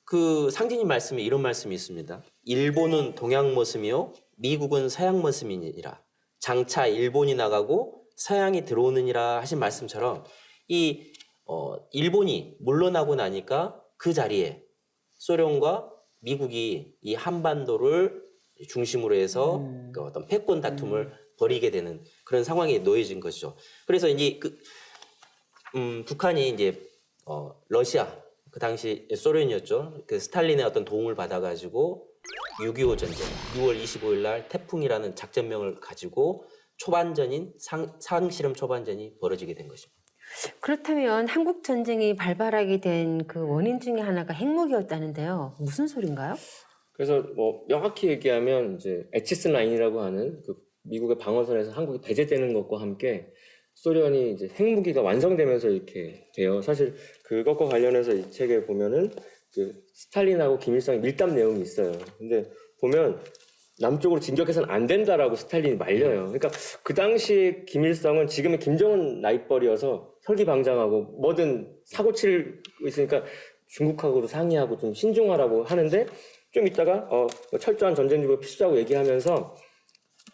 그 상진님 말씀에 이런 말씀이 있습니다. 일본은 동양 모습이요 미국은 서양 모습이니라. 장차 일본이 나가고 서양이 들어오느니라 하신 말씀처럼 이 일본이 물러나고 나니까 그 자리에 소련과 미국이 이 한반도를 중심으로 해서 그 어떤 패권 다툼을 벌이게 되는 그런 상황에 놓여진 것이죠. 그래서 이제 북한이 이제 러시아 그 당시 소련이었죠. 그 스탈린의 어떤 도움을 받아가지고 6.25 전쟁 6월 25일 날 태풍이라는 작전명을 가지고 초반전인 상실험 초반전이 벌어지게 된 것입니다. 그렇다면 한국 전쟁이 발발하게 된 그 원인 중에 하나가 핵무기였다는데요. 무슨 소린가요? 그래서 뭐 명확히 얘기하면 이제 에치스 라인이라고 하는 그 미국의 방어선에서 한국이 배제되는 것과 함께 소련이 이제 핵무기가 완성되면서 이렇게 돼요. 사실 그것과 관련해서 이 책에 보면은 그 스탈린하고 김일성의 밀담 내용이 있어요. 근데 보면 남쪽으로 진격해서는 안 된다라고 스탈린이 말려요. 그러니까 그 당시 김일성은 지금의 김정은 나이벌이어서 혈기방장하고 뭐든 사고 칠 있으니까 중국하고도 상의하고 좀 신중하라고 하는데 좀 있다가 뭐 철저한 전쟁 준비가 필수라고 얘기하면서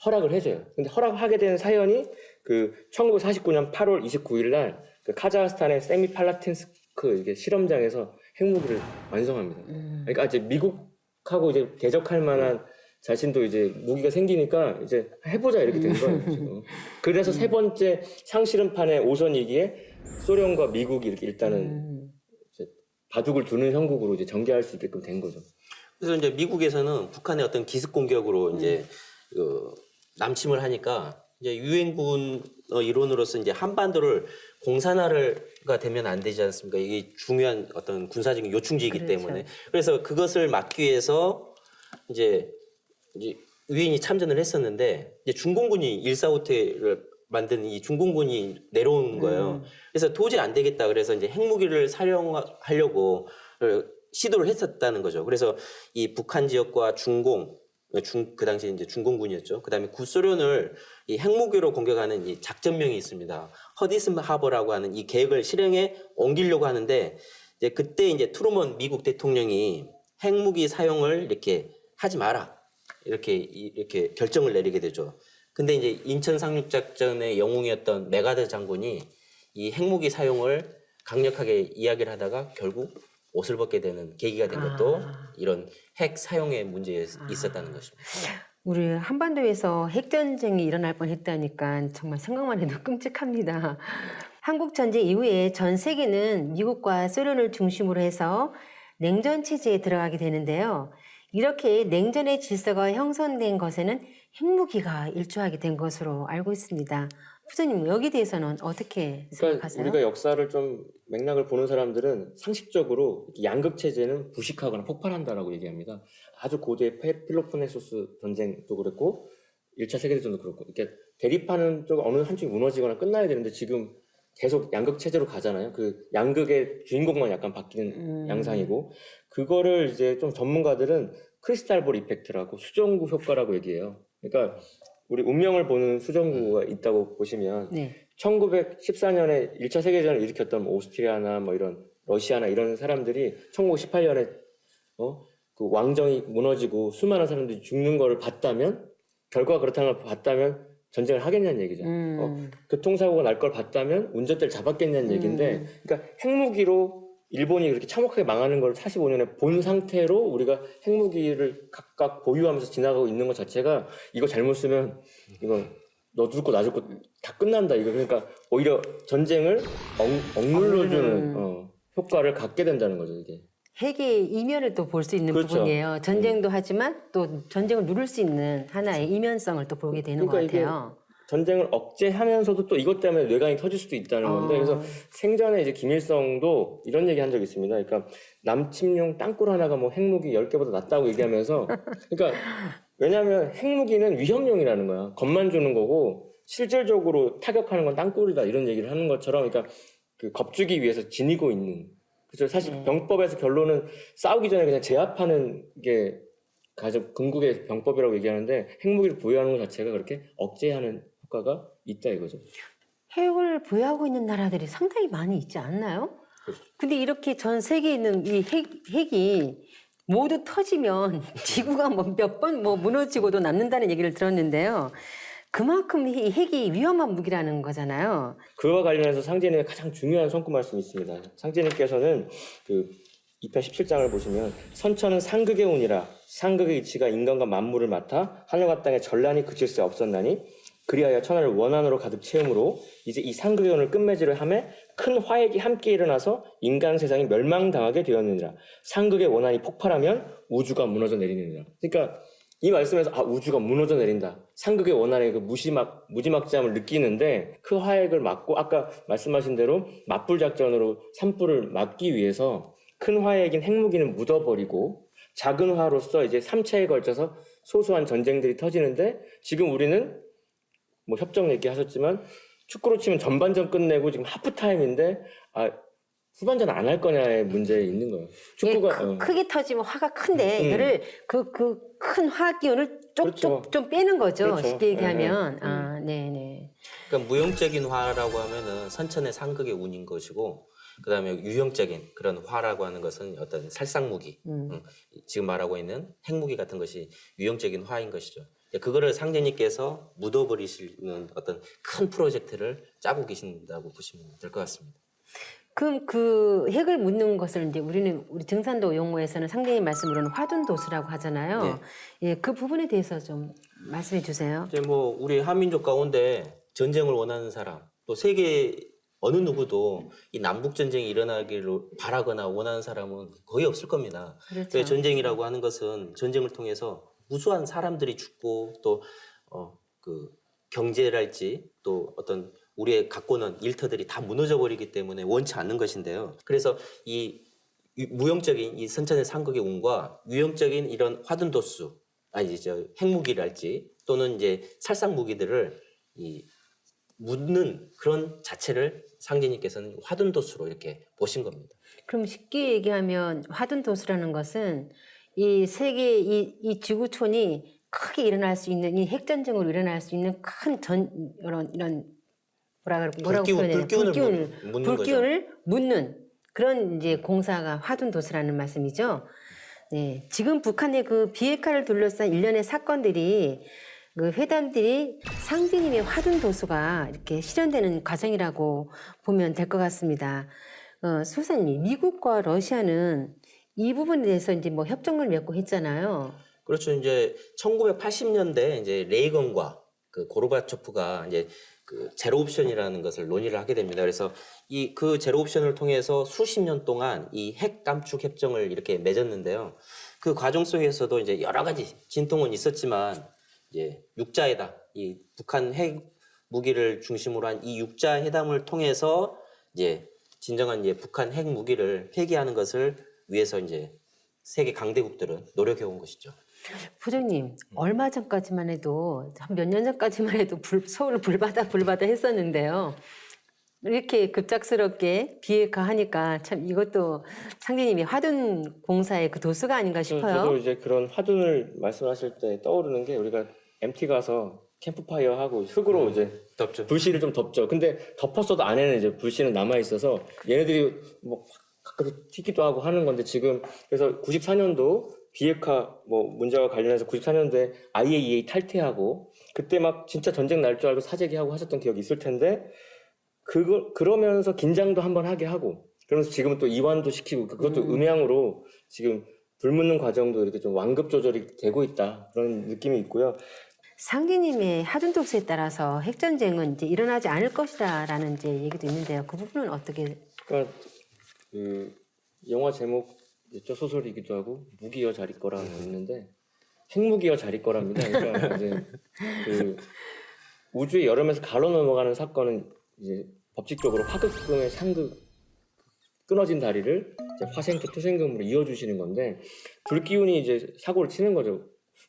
허락을 해줘요. 근데 허락하게 된 사연이 그 1949년 8월 29일 날 그 카자흐스탄의 세미팔라틴스크 이게 실험장에서 핵무기를 완성합니다. 그러니까 이제 미국하고 이제 대적할 만한 자신도 이제 무기가 생기니까 이제 해보자 이렇게 된 거예요. 지금. 그래서 세 번째 상실험판의 5선이기에 소련과 미국이 이렇게 일단은 이제 바둑을 두는 형국으로 이제 전개할 수 있게끔 된 거죠. 그래서 이제 미국에서는 북한의 어떤 기습 공격으로 이제 그 남침을 하니까 이제 유엔군 이론으로서 이제 한반도를 공산화가 되면 안 되지 않습니까? 이게 중요한 어떤 군사적인 요충지이기 그렇죠. 때문에 그래서 그것을 막기 위해서 이제 유엔이 참전을 했었는데 이제 중공군이 일사후퇴를 만든 이 중공군이 내려오는 거예요. 그래서 도저히 안 되겠다. 그래서 이제 핵무기를 사용하려고 시도를 했었다는 거죠. 그래서 이 북한 지역과 그 당시 이제 중공군이었죠. 그다음에 구소련을 이 핵무기로 공격하는 이 작전명이 있습니다. 허디슨 하버라고 하는 이 계획을 실행에 옮기려고 하는데 이제 그때 이제 트루먼 미국 대통령이 핵무기 사용을 이렇게 하지 마라. 이렇게 결정을 내리게 되죠. 근데 이제 인천 상륙작전의 영웅이었던 메가더 장군이 이 핵무기 사용을 강력하게 이야기를 하다가 결국 옷을 벗게 되는 계기가 된 것도 이런 핵 사용의 문제에 있었다는 것입니다. 우리 한반도에서 핵전쟁이 일어날 뻔했다니까 정말 생각만 해도 끔찍합니다. 한국 전쟁 이후에 전 세계는 미국과 소련을 중심으로 해서 냉전 체제에 들어가게 되는데요. 이렇게 냉전의 질서가 형성된 것에는 핵무기가 일조하게 된 것으로 알고 있습니다. 부장님, 여기 대해서는 어떻게 생각하세요? 우리가 역사를 좀 맥락을 보는 사람들은 상식적으로 양극 체제는 부식하거나 폭발한다라고 얘기합니다. 아주 고대의 펠로폰네소스 전쟁도 그랬고 1차 세계대전도 그렇고 이렇게 대립하는 쪽 어느 한쪽이 무너지거나 끝나야 되는데 지금 계속 양극 체제로 가잖아요. 그 양극의 주인공만 약간 바뀌는 양상이고 그거를 이제 좀 전문가들은 크리스탈볼 이펙트라고 수정구 효과라고 얘기해요. 그러니까 우리 운명을 보는 수정구가 있다고 보시면 네. 1914년에 1차 세계대전을 일으켰던 뭐 오스트리아나 뭐 이런 러시아나 이런 사람들이 1918년에 그 왕정이 무너지고 수많은 사람들이 죽는 거를 봤다면 결과가 그렇다는 걸 봤다면 전쟁을 하겠냐는 얘기죠. 교통사고가 날 걸 봤다면 운전대를 잡았겠냐는 얘기인데 그러니까 핵무기로 일본이 그렇게 참혹하게 망하는 걸 45년에 본 상태로 우리가 핵무기를 각각 보유하면서 지나가고 있는 것 자체가 이거 잘못 쓰면 이거 너 죽고 나 죽고 다 끝난다 이거. 그러니까 오히려 전쟁을 억눌러주는 효과를 갖게 된다는 거죠 이게. 핵의 이면을 또 볼 수 있는 그렇죠. 부분이에요. 전쟁도 하지만 또 전쟁을 누를 수 있는 하나의 이면성을 또 보게 되는 그러니까 것 같아요. 전쟁을 억제하면서도 또 이것 때문에 뇌관이 터질 수도 있다는 건데 그래서 생전에 이제 김일성도 이런 얘기 한 적이 있습니다. 그러니까 남침용 땅굴 하나가 뭐 핵무기 10개보다 낫다고 얘기하면서 그러니까 왜냐하면 핵무기는 위험용이라는 거야. 겁만 주는 거고 실질적으로 타격하는 건 땅굴이다 이런 얘기를 하는 것처럼 그러니까 그 겁주기 위해서 지니고 있는 그렇죠. 사실 병법에서 결론은 싸우기 전에 그냥 제압하는 게 가장 궁극의 병법이라고 얘기하는데 핵무기를 보유하는 것 자체가 그렇게 억제하는 효과가 있다 이거죠. 핵을 보유하고 있는 나라들이 상당히 많이 있지 않나요? 그렇죠. 근데 이렇게 전 세계에 있는 이 핵이 모두 터지면 지구가 뭐 몇 번 무너지고도 남는다는 얘기를 들었는데요. 그만큼 이 핵이 위험한 무기라는 거잖아요. 그와 관련해서 상제님의 가장 중요한 성구 말씀이 있습니다. 상제님께서는 그 2편 17장을 보시면 선천은 상극의 운이라 상극의 이치가 인간과 만물을 맡아 하늘과 땅에 전란이 그칠 수 없었나니 그리하여 천하를 원한으로 가득 채우므로 이제 이 상극의 운을 끝맺이려 하매 큰 화액이 함께 일어나서 인간 세상이 멸망당하게 되었느니라. 상극의 원한이 폭발하면 우주가 무너져 내리느니라. 그러니까 이 말씀에서 우주가 무너져 내린다. 상극의 원한의 그 무지막지함을 느끼는데 그 화액을 막고 아까 말씀하신 대로 맞불 작전으로 산불을 막기 위해서 큰 화액인 핵무기는 묻어버리고 작은 화로서 이제 3차에 걸쳐서 소소한 전쟁들이 터지는데 지금 우리는 뭐 협정 얘기하셨지만 축구로 치면 전반전 끝내고 지금 하프타임인데 후반전 안 할 거냐의 문제에 있는 거예요. 축구가 크게 터지면 화가 큰데 이거를 그 큰 화 기운을 그렇죠. 좀 빼는 거죠. 그렇죠. 쉽게 얘기하면. 네. 네네. 그러니까 무용적인 화라고 하면은 선천의 상극의 운인 것이고, 그다음에 유형적인 그런 화라고 하는 것은 어떤 살상무기, 지금 말하고 있는 핵무기 같은 것이 유형적인 화인 것이죠. 그거를 상대님께서 묻어버리시는 어떤 큰 프로젝트를 짜고 계신다고 보시면 될 것 같습니다. 그럼 그 핵을 묻는 것을 이제 우리 등산도 용어에서는 상대님 말씀으로는 화둔도수라고 하잖아요. 네. 예, 그 부분에 대해서 좀 말씀해 주세요. 이제 뭐 우리 한민족 가운데 전쟁을 원하는 사람, 또 세계 어느 누구도 이 남북 전쟁이 일어나기를 바라거나 원하는 사람은 거의 없을 겁니다. 그렇죠. 왜 전쟁이라고 하는 것은 전쟁을 통해서 무수한 사람들이 죽고 또 그 경제랄지 또 어떤 우리의 갖고는 일터들이 다 무너져 버리기 때문에 원치 않는 것인데요. 그래서 이 무용적인 이 선천의 상극의 운과 유형적인 이런 화둔도수, 핵무기랄지 또는 이제 살상 무기들을 묻는 그런 자체를 상제님께서는 화둔도수로 이렇게 보신 겁니다. 그럼 쉽게 얘기하면 화둔도수라는 것은 이 세계 이 지구촌이 크게 일어날 수 있는 이 핵전쟁으로 일어날 수 있는 큰 이런 뭐라고 표현해야 되나? 불기운을 묻는 그런 이제 공사가 화둔도수라는 말씀이죠. 네, 지금 북한의 그 비핵화를 둘러싼 일련의 사건들이 그 회담들이 상제님의 화둔도수가 이렇게 실현되는 과정이라고 보면 될 것 같습니다. 소사님, 미국과 러시아는 이 부분에 대해서 이제 뭐 협정을 맺고 했잖아요. 그렇죠. 이제 1980년대 이제 레이건과 그 고르바초프가 이제 그 제로 옵션이라는 것을 논의를 하게 됩니다. 그래서 그 제로 옵션을 통해서 수십 년 동안 이 핵 감축 협정을 이렇게 맺었는데요. 그 과정 속에서도 이제 여러 가지 진통은 있었지만 이제 육자회담, 이 북한 핵 무기를 중심으로 한 이 육자회담을 통해서 이제 진정한 이제 북한 핵 무기를 폐기하는 것을 위해서 이제 세계 강대국들은 노력해 온 것이죠. 부장님, 얼마 전까지만 해도 한 몇 년 전까지만 해도 서울 불바다 했었는데요. 이렇게 급작스럽게 비핵화하니까 참 이것도 상대님이 화둔 공사의 그 도수가 아닌가 싶어요. 저도 이제 그런 화둔을 말씀하실 때 떠오르는 게 우리가 MT 가서 캠프파이어 하고 흙으로 이제 덥죠. 불씨를 좀 덮죠. 근데 덮었어도 안에는 이제 불씨는 남아 있어서 얘네들이 뭐 가끔 튀기도 하고 하는 건데 지금 그래서 94년도 비핵화 뭐 문제와 관련해서 94년도에 IAEA 탈퇴하고 그때 막 진짜 전쟁 날 줄 알고 사재기하고 하셨던 기억이 있을 텐데 그러면서 긴장도 한번 하게 하고 그러면서 지금은 또 이완도 시키고 그것도 음향으로 지금 불 묻는 과정도 이렇게 좀 완급 조절이 되고 있다 그런 느낌이 있고요. 상기님의 하둔독수에 따라서 핵전쟁은 이제 일어나지 않을 것이다라는 이제 얘기도 있는데요. 그 부분은 어떻게? 그러니까 그 영화 제목 소설이기도 하고 무기여 자리 거라고 있는데 핵무기여 자리 거랍니다. 그러니까 이제 그 우주의 여러 면에서 가로 넘어가는 사건은 이제 법칙적으로 화극금의 상극 끊어진 다리를 이제 화생토 토생금으로 이어주시는 건데 불기운이 이제 사고를 치는 거죠.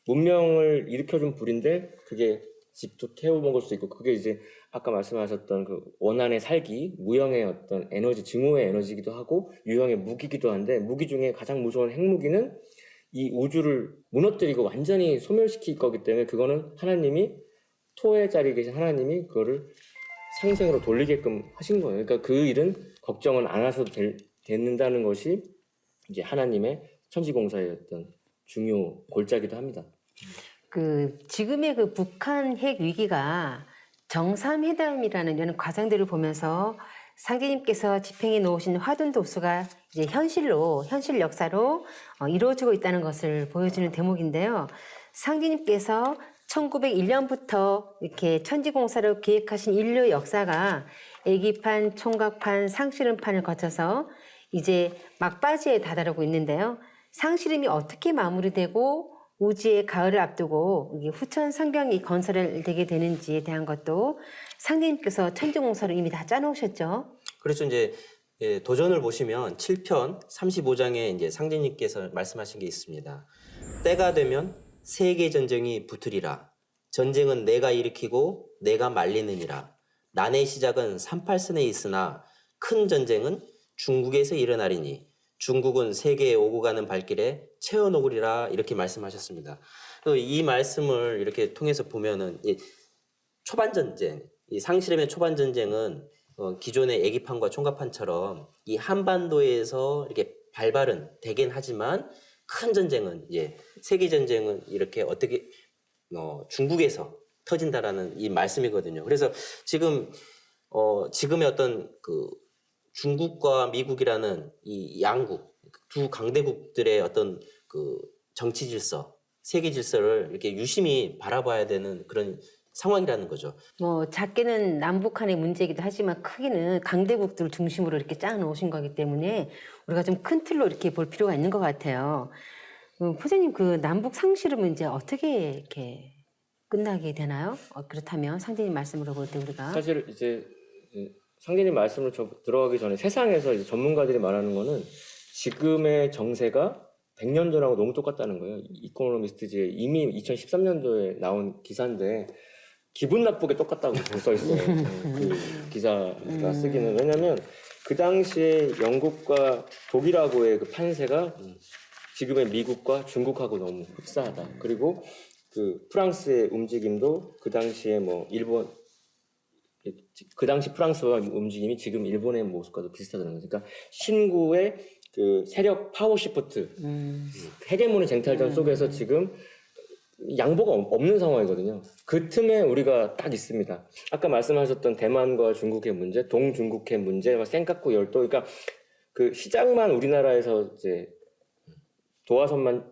문명을 일으켜준 불인데 그게 집도 태워먹을 수 있고 그게 이제 아까 말씀하셨던 그 원한의 살기, 무형의 어떤 에너지, 증오의 에너지이기도 하고 유형의 무기이기도 한데 무기 중에 가장 무서운 핵무기는 이 우주를 무너뜨리고 완전히 소멸시킬 거기 때문에 그거는 하나님이 토의 자리에 계신 하나님이 그거를 상생으로 돌리게끔 하신 거예요. 그러니까 그 일은 걱정은 안 하셔도 된다는 것이 이제 하나님의 천지공사의 어떤 중요 골자기도 합니다. 그 지금의 그 북한 핵 위기가 정상회담이라는 이런 과정들을 보면서 상기님께서 집행해 놓으신 화둔도수가 이제 현실 역사로 이루어지고 있다는 것을 보여주는 대목인데요. 상기님께서 1901년부터 이렇게 천지공사를 기획하신 인류 역사가 애기판, 총각판, 상실음판을 거쳐서 이제 막바지에 다다르고 있는데요. 상실음이 어떻게 마무리되고 우지의 가을을 앞두고 이게 후천 성경이 건설되게 되는지에 대한 것도 상대님께서 천지공사를 이미 다 짜놓으셨죠. 그래서 이제 도전을 보시면 7편 35장에 이제 상제님께서 말씀하신 게 있습니다. 때가 되면 세계 전쟁이 붙으리라. 전쟁은 내가 일으키고 내가 말리느니라. 난의 시작은 38선에 있으나 큰 전쟁은 중국에서 일어나리니 중국은 세계에 오고 가는 발길에 채워놓으리라 이렇게 말씀하셨습니다. 이 말씀을 이렇게 통해서 보면은 이 초반 전쟁, 이 상실함의 초반 전쟁은 기존의 애기판과 총각판처럼 이 한반도에서 이렇게 발발은 되긴 하지만 큰 전쟁은 이제 세계 전쟁은 이렇게 어떻게 중국에서 터진다라는 이 말씀이거든요. 그래서 지금 지금의 어떤 그 중국과 미국이라는 이 양국 두 강대국들의 어떤 그 정치 질서, 세계 질서를 이렇게 유심히 바라봐야 되는 그런 상황이라는 거죠. 뭐 작게는 남북한의 문제이기도 하지만 크게는 강대국들 중심으로 이렇게 짜놓으신 거기 때문에 우리가 좀 큰 틀로 이렇게 볼 필요가 있는 것 같아요. 포자님 그 남북 상실은 이제 어떻게 이렇게 끝나게 되나요? 그렇다면 상대님 말씀으로 볼 때 우리가 사실 이제 상대님 말씀을 들어가기 전에 세상에서 이제 전문가들이 말하는 거는 지금의 정세가 100년 전하고 너무 똑같다는 거예요. 이코노미스트지에 이미 2013년도에 나온 기사인데 기분 나쁘게 똑같다고 써 있어요. 그 기사가 쓰기는. 왜냐하면 그 당시에 영국과 독일하고의 그 판세가 지금의 미국과 중국하고 너무 흡사하다. 그리고 그 프랑스의 움직임도 그 당시에 뭐 일본 그 당시 프랑스와 움직임이 지금 일본의 모습과도 비슷하다는 거죠. 그러니까 신구의 그 세력 파워 시프트, 헤게모니 쟁탈전 속에서 지금 양보가 없는 상황이거든요. 그 틈에 우리가 딱 있습니다. 아까 말씀하셨던 대만과 중국의 문제, 동중국해 문제, 센카쿠 열도, 그러니까 그 시작만 우리나라에서 이제 도화선만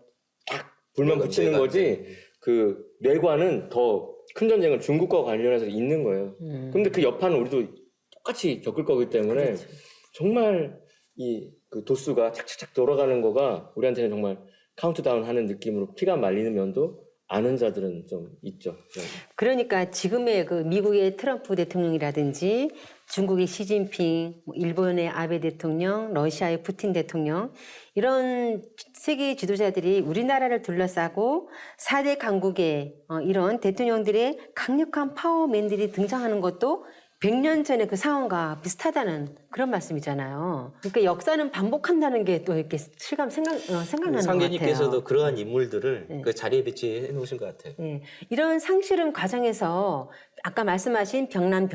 딱 불만 붙이는 거지. 그 뇌관은 더 큰 전쟁은 중국과 관련해서 있는 거예요. 근데 그 여파는 우리도 똑같이 겪을 거기 때문에 그렇죠. 정말 이 그 도수가 착착착 돌아가는 거가 우리한테는 정말 카운트다운 하는 느낌으로 피가 말리는 면도 아는 자들은 좀 있죠. 네. 그러니까 지금의 그 미국의 트럼프 대통령이라든지 중국의 시진핑, 일본의 아베 대통령, 러시아의 푸틴 대통령 이런 세계 지도자들이 우리나라를 둘러싸고 4대 강국의 이런 대통령들의 강력한 파워맨들이 등장하는 것도 100년 전의 그 상황과 비슷하다는 그런 말씀이잖아요. 그러니까 역사는 반복한다는 게 또 이렇게 생각나는 것 같아요. 상계님께서도 그러한 인물들을 그 자리에 배치해 놓으신 것 같아요. 네. 이런 상실험 과정에서 아까 말씀하신 병난,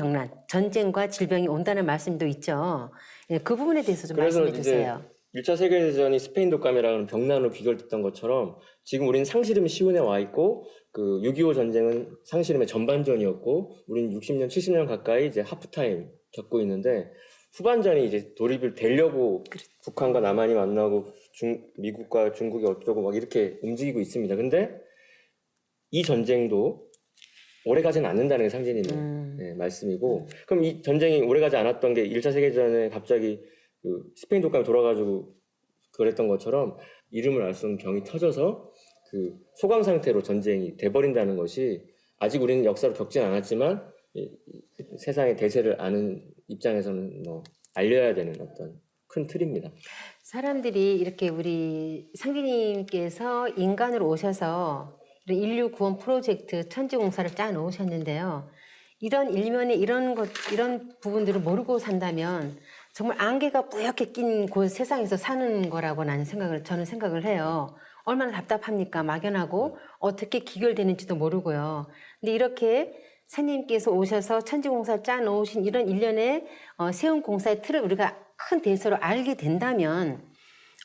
전쟁과 질병이 온다는 말씀도 있죠. 네, 그 부분에 대해서 좀 말씀해 주세요. 1차 세계대전이 스페인 독감이라는 병난으로 비결됐던 것처럼 지금 우리는 상실음이 시운에 와 있고 그 6.25 전쟁은 상실음의 전반전이었고 우리는 60년, 70년 가까이 이제 하프타임 겪고 있는데 후반전이 이제 돌입을 되려고 북한과 남한이 만나고 미국과 중국이 어쩌고 막 이렇게 움직이고 있습니다. 근데 이 전쟁도 오래가지는 않는다는 게 상제님의 네, 말씀이고 그럼 이 전쟁이 오래가지 않았던 게 1차 세계대전에 갑자기 그 스페인 독감이 돌아가지고 그랬던 것처럼 이름을 알 수 없는 병이 터져서 그 소강 상태로 전쟁이 돼버린다는 것이 아직 우리는 역사로 겪진 않았지만 세상의 대세를 아는 입장에서는 뭐 알려야 되는 어떤 큰 틀입니다. 사람들이 이렇게 우리 상기님께서 인간으로 오셔서 인류 구원 프로젝트 천지공사를 짜 놓으셨는데요. 이런 일면에 이런 부분들을 모르고 산다면 정말 안개가 뿌옇게 낀 곳 세상에서 사는 거라고 저는 생각을 해요. 얼마나 답답합니까? 막연하고 어떻게 기결되는지도 모르고요. 근데 이렇게 사님께서 오셔서 천지공사를 짜 놓으신 이런 일련의 세운 공사의 틀을 우리가 큰 대서로 알게 된다면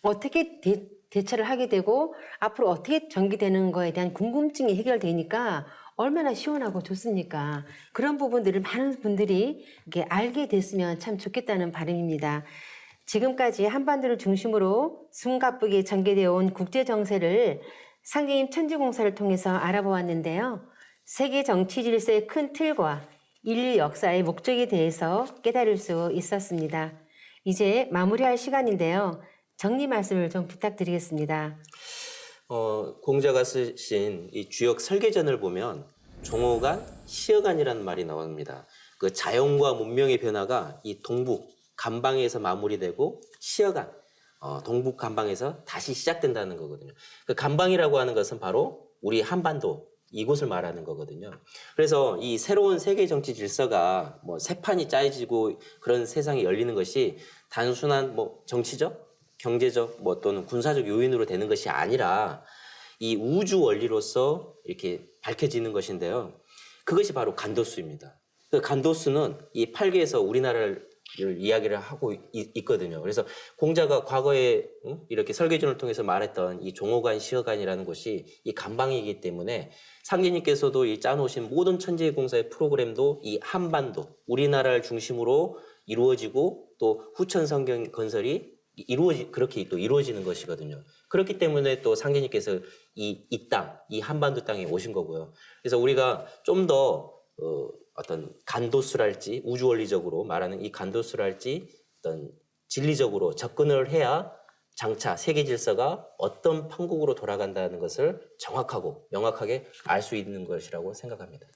어떻게 대처를 하게 되고 앞으로 어떻게 전개되는 거에 대한 궁금증이 해결되니까 얼마나 시원하고 좋습니까? 그런 부분들을 많은 분들이 이렇게 알게 됐으면 참 좋겠다는 바람입니다. 지금까지 한반도를 중심으로 숨가쁘게 전개되어 온 국제 정세를 상계인 천지공사를 통해서 알아보았는데요. 세계 정치 질서의 큰 틀과 인류 역사의 목적에 대해서 깨달을 수 있었습니다. 이제 마무리할 시간인데요. 정리 말씀을 좀 부탁드리겠습니다. 공자가 쓰신 이 주역 설계전을 보면 종호간, 시여간이라는 말이 나옵니다. 그 자연과 문명의 변화가 이 동북 간방에서 마무리되고 시여간, 동북 간방에서 다시 시작된다는 거거든요. 그 간방이라고 하는 것은 바로 우리 한반도 이곳을 말하는 거거든요. 그래서 이 새로운 세계 정치 질서가 뭐 새 판이 짜여지고 그런 세상이 열리는 것이 단순한 뭐 정치적, 경제적 뭐 또는 군사적 요인으로 되는 것이 아니라 이 우주 원리로서 이렇게 밝혀지는 것인데요. 그것이 바로 간도수입니다. 그 간도수는 이 8개에서 우리나라를 이야기를 하고 있거든요. 그래서 공자가 과거에 이렇게 설계전을 통해서 말했던 이 종호간, 시여간이라는 곳이 이 간방이기 때문에 상제님께서도 이 짜놓으신 모든 천지공사의 프로그램도 이 한반도, 우리나라를 중심으로 이루어지고 또 후천 성경 건설이 그렇게 또 이루어지는 것이거든요. 그렇기 때문에 또 상제님께서 이 땅, 이 한반도 땅에 오신 거고요. 그래서 우리가 좀 더 어떤 간도수랄지 우주원리적으로 말하는 이 간도수랄지 어떤 진리적으로 접근을 해야 장차 세계 질서가 어떤 판국으로 돌아간다는 것을 정확하고 명확하게 알 수 있는 것이라고 생각합니다.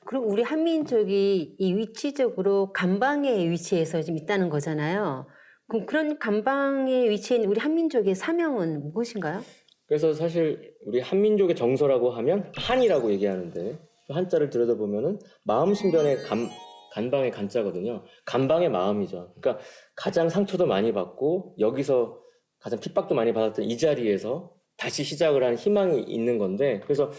그럼 우리 한민족이 이 위치적으로 간방에 위치해서 지금 있다는 거잖아요. 그럼 그런 간방에 위치한 우리 한민족의 사명은 무엇인가요? 그래서 사실 우리 한민족의 정서라고 하면 한이라고 얘기하는데 한자를 들여다보면은 마음신변의 간방의 간자거든요. 간방의 마음이죠. 그러니까 가장 상처도 많이 받고 여기서 가장 핍박도 많이 받았던 이 자리에서 다시 시작을 한 희망이 있는 건데, 그래서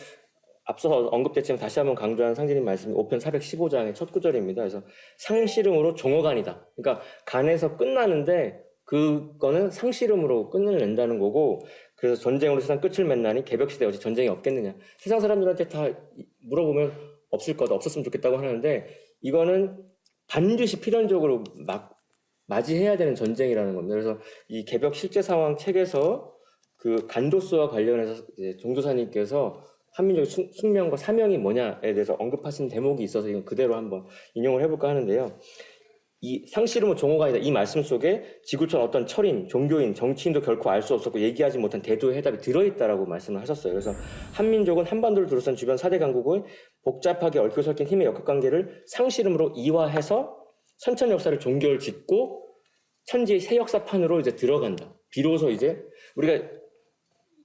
앞서 언급됐지만 다시 한번 강조하는 상제님 말씀이 5편 415장의 첫 구절입니다. 그래서 상시름으로 종어간이다. 그러니까 간에서 끝나는데 그거는 상시름으로 끝을 낸다는 거고, 그래서 전쟁으로 세상 끝을 맺나니 개벽시대 어찌 전쟁이 없겠느냐. 세상 사람들한테 다 물어보면 없을 거다, 없었으면 좋겠다고 하는데 이거는 반드시 필연적으로 맞이해야 되는 전쟁이라는 겁니다. 그래서 이 개벽 실제 상황 책에서 그 간도수와 관련해서 이제 종도사님께서 한민족의 숙명과 사명이 뭐냐에 대해서 언급하신 대목이 있어서 이건 그대로 한번 인용을 해볼까 하는데요. 이 상시름은 종호간이다. 이 말씀 속에 지구촌 어떤 철인, 종교인, 정치인도 결코 알 수 없었고 얘기하지 못한 대도의 해답이 들어있다라고 말씀을 하셨어요. 그래서 한민족은 한반도를 둘러싼 주변 4대 강국의 복잡하게 얽혀 섞인 힘의 역학관계를 상시름으로 이화해서 선천 역사를 종결 짓고 천지의 새 역사판으로 이제 들어간다. 비로소 이제 우리가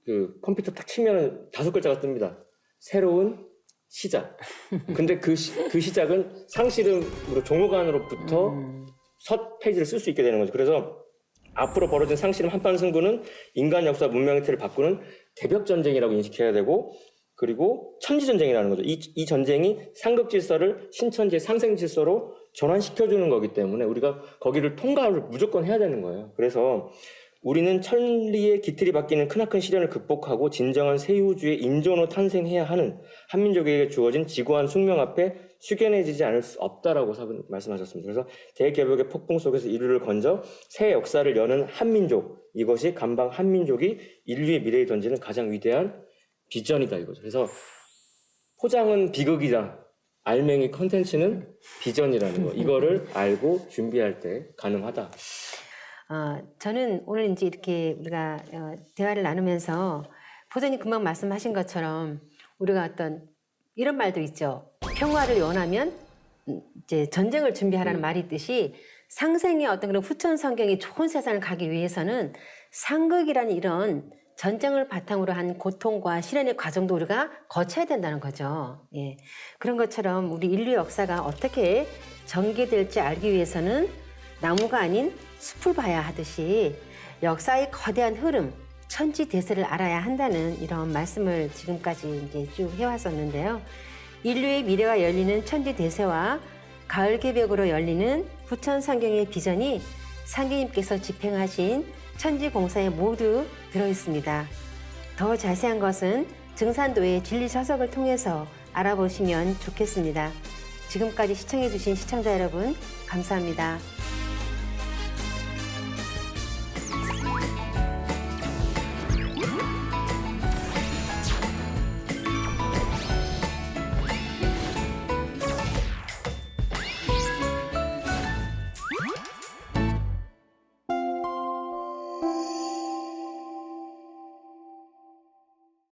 그 컴퓨터 딱 치면 5글자가 뜹니다. 새로운 시작. 근데 그 시작은 상시름으로 종호간으로부터 첫 페이지를 쓸 수 있게 되는 거죠. 그래서 앞으로 벌어진 상시름 한판 승부는 인간 역사 문명의 틀을 바꾸는 개벽 전쟁이라고 인식해야 되고, 그리고 천지 전쟁이라는 거죠. 이 전쟁이 상극 질서를 신천지의 상생 질서로 전환시켜주는 거기 때문에 우리가 거기를 통과를 무조건 해야 되는 거예요. 그래서 우리는 천리의 기틀이 바뀌는 크나큰 시련을 극복하고 진정한 새 우주의 인존으로 탄생해야 하는 한민족에게 주어진 지구한 숙명 앞에 숙연해지지 않을 수 없다라고 말씀하셨습니다. 그래서 대개벽의 폭풍 속에서 인류를 건져 새 역사를 여는 한민족, 이것이 간방 한민족이 인류의 미래에 던지는 가장 위대한 비전이다 이거죠. 그래서 포장은 비극이다, 알맹이 컨텐츠는 비전이라는 거, 이거를 알고 준비할 때 가능하다. 저는 오늘 이제 이렇게 우리가 대화를 나누면서 보전이 금방 말씀하신 것처럼 우리가 어떤 이런 말도 있죠. 평화를 원하면 이제 전쟁을 준비하라는 말이 있듯이 상생의 어떤 그런 후천 성경이 좋은 세상을 가기 위해서는 상극이라는 이런 전쟁을 바탕으로 한 고통과 시련의 과정도 우리가 거쳐야 된다는 거죠. 예. 그런 것처럼 우리 인류 역사가 어떻게 전개될지 알기 위해서는 나무가 아닌 숲을 봐야 하듯이 역사의 거대한 흐름, 천지 대세를 알아야 한다는 이런 말씀을 지금까지 이제 쭉 해왔었는데요. 인류의 미래가 열리는 천지 대세와 가을 개벽으로 열리는 부천 성경의 비전이 상계님께서 집행하신 천지 공사에 모두 들어 있습니다. 더 자세한 것은 증산도의 진리 저석을 통해서 알아보시면 좋겠습니다. 지금까지 시청해주신 시청자 여러분, 감사합니다.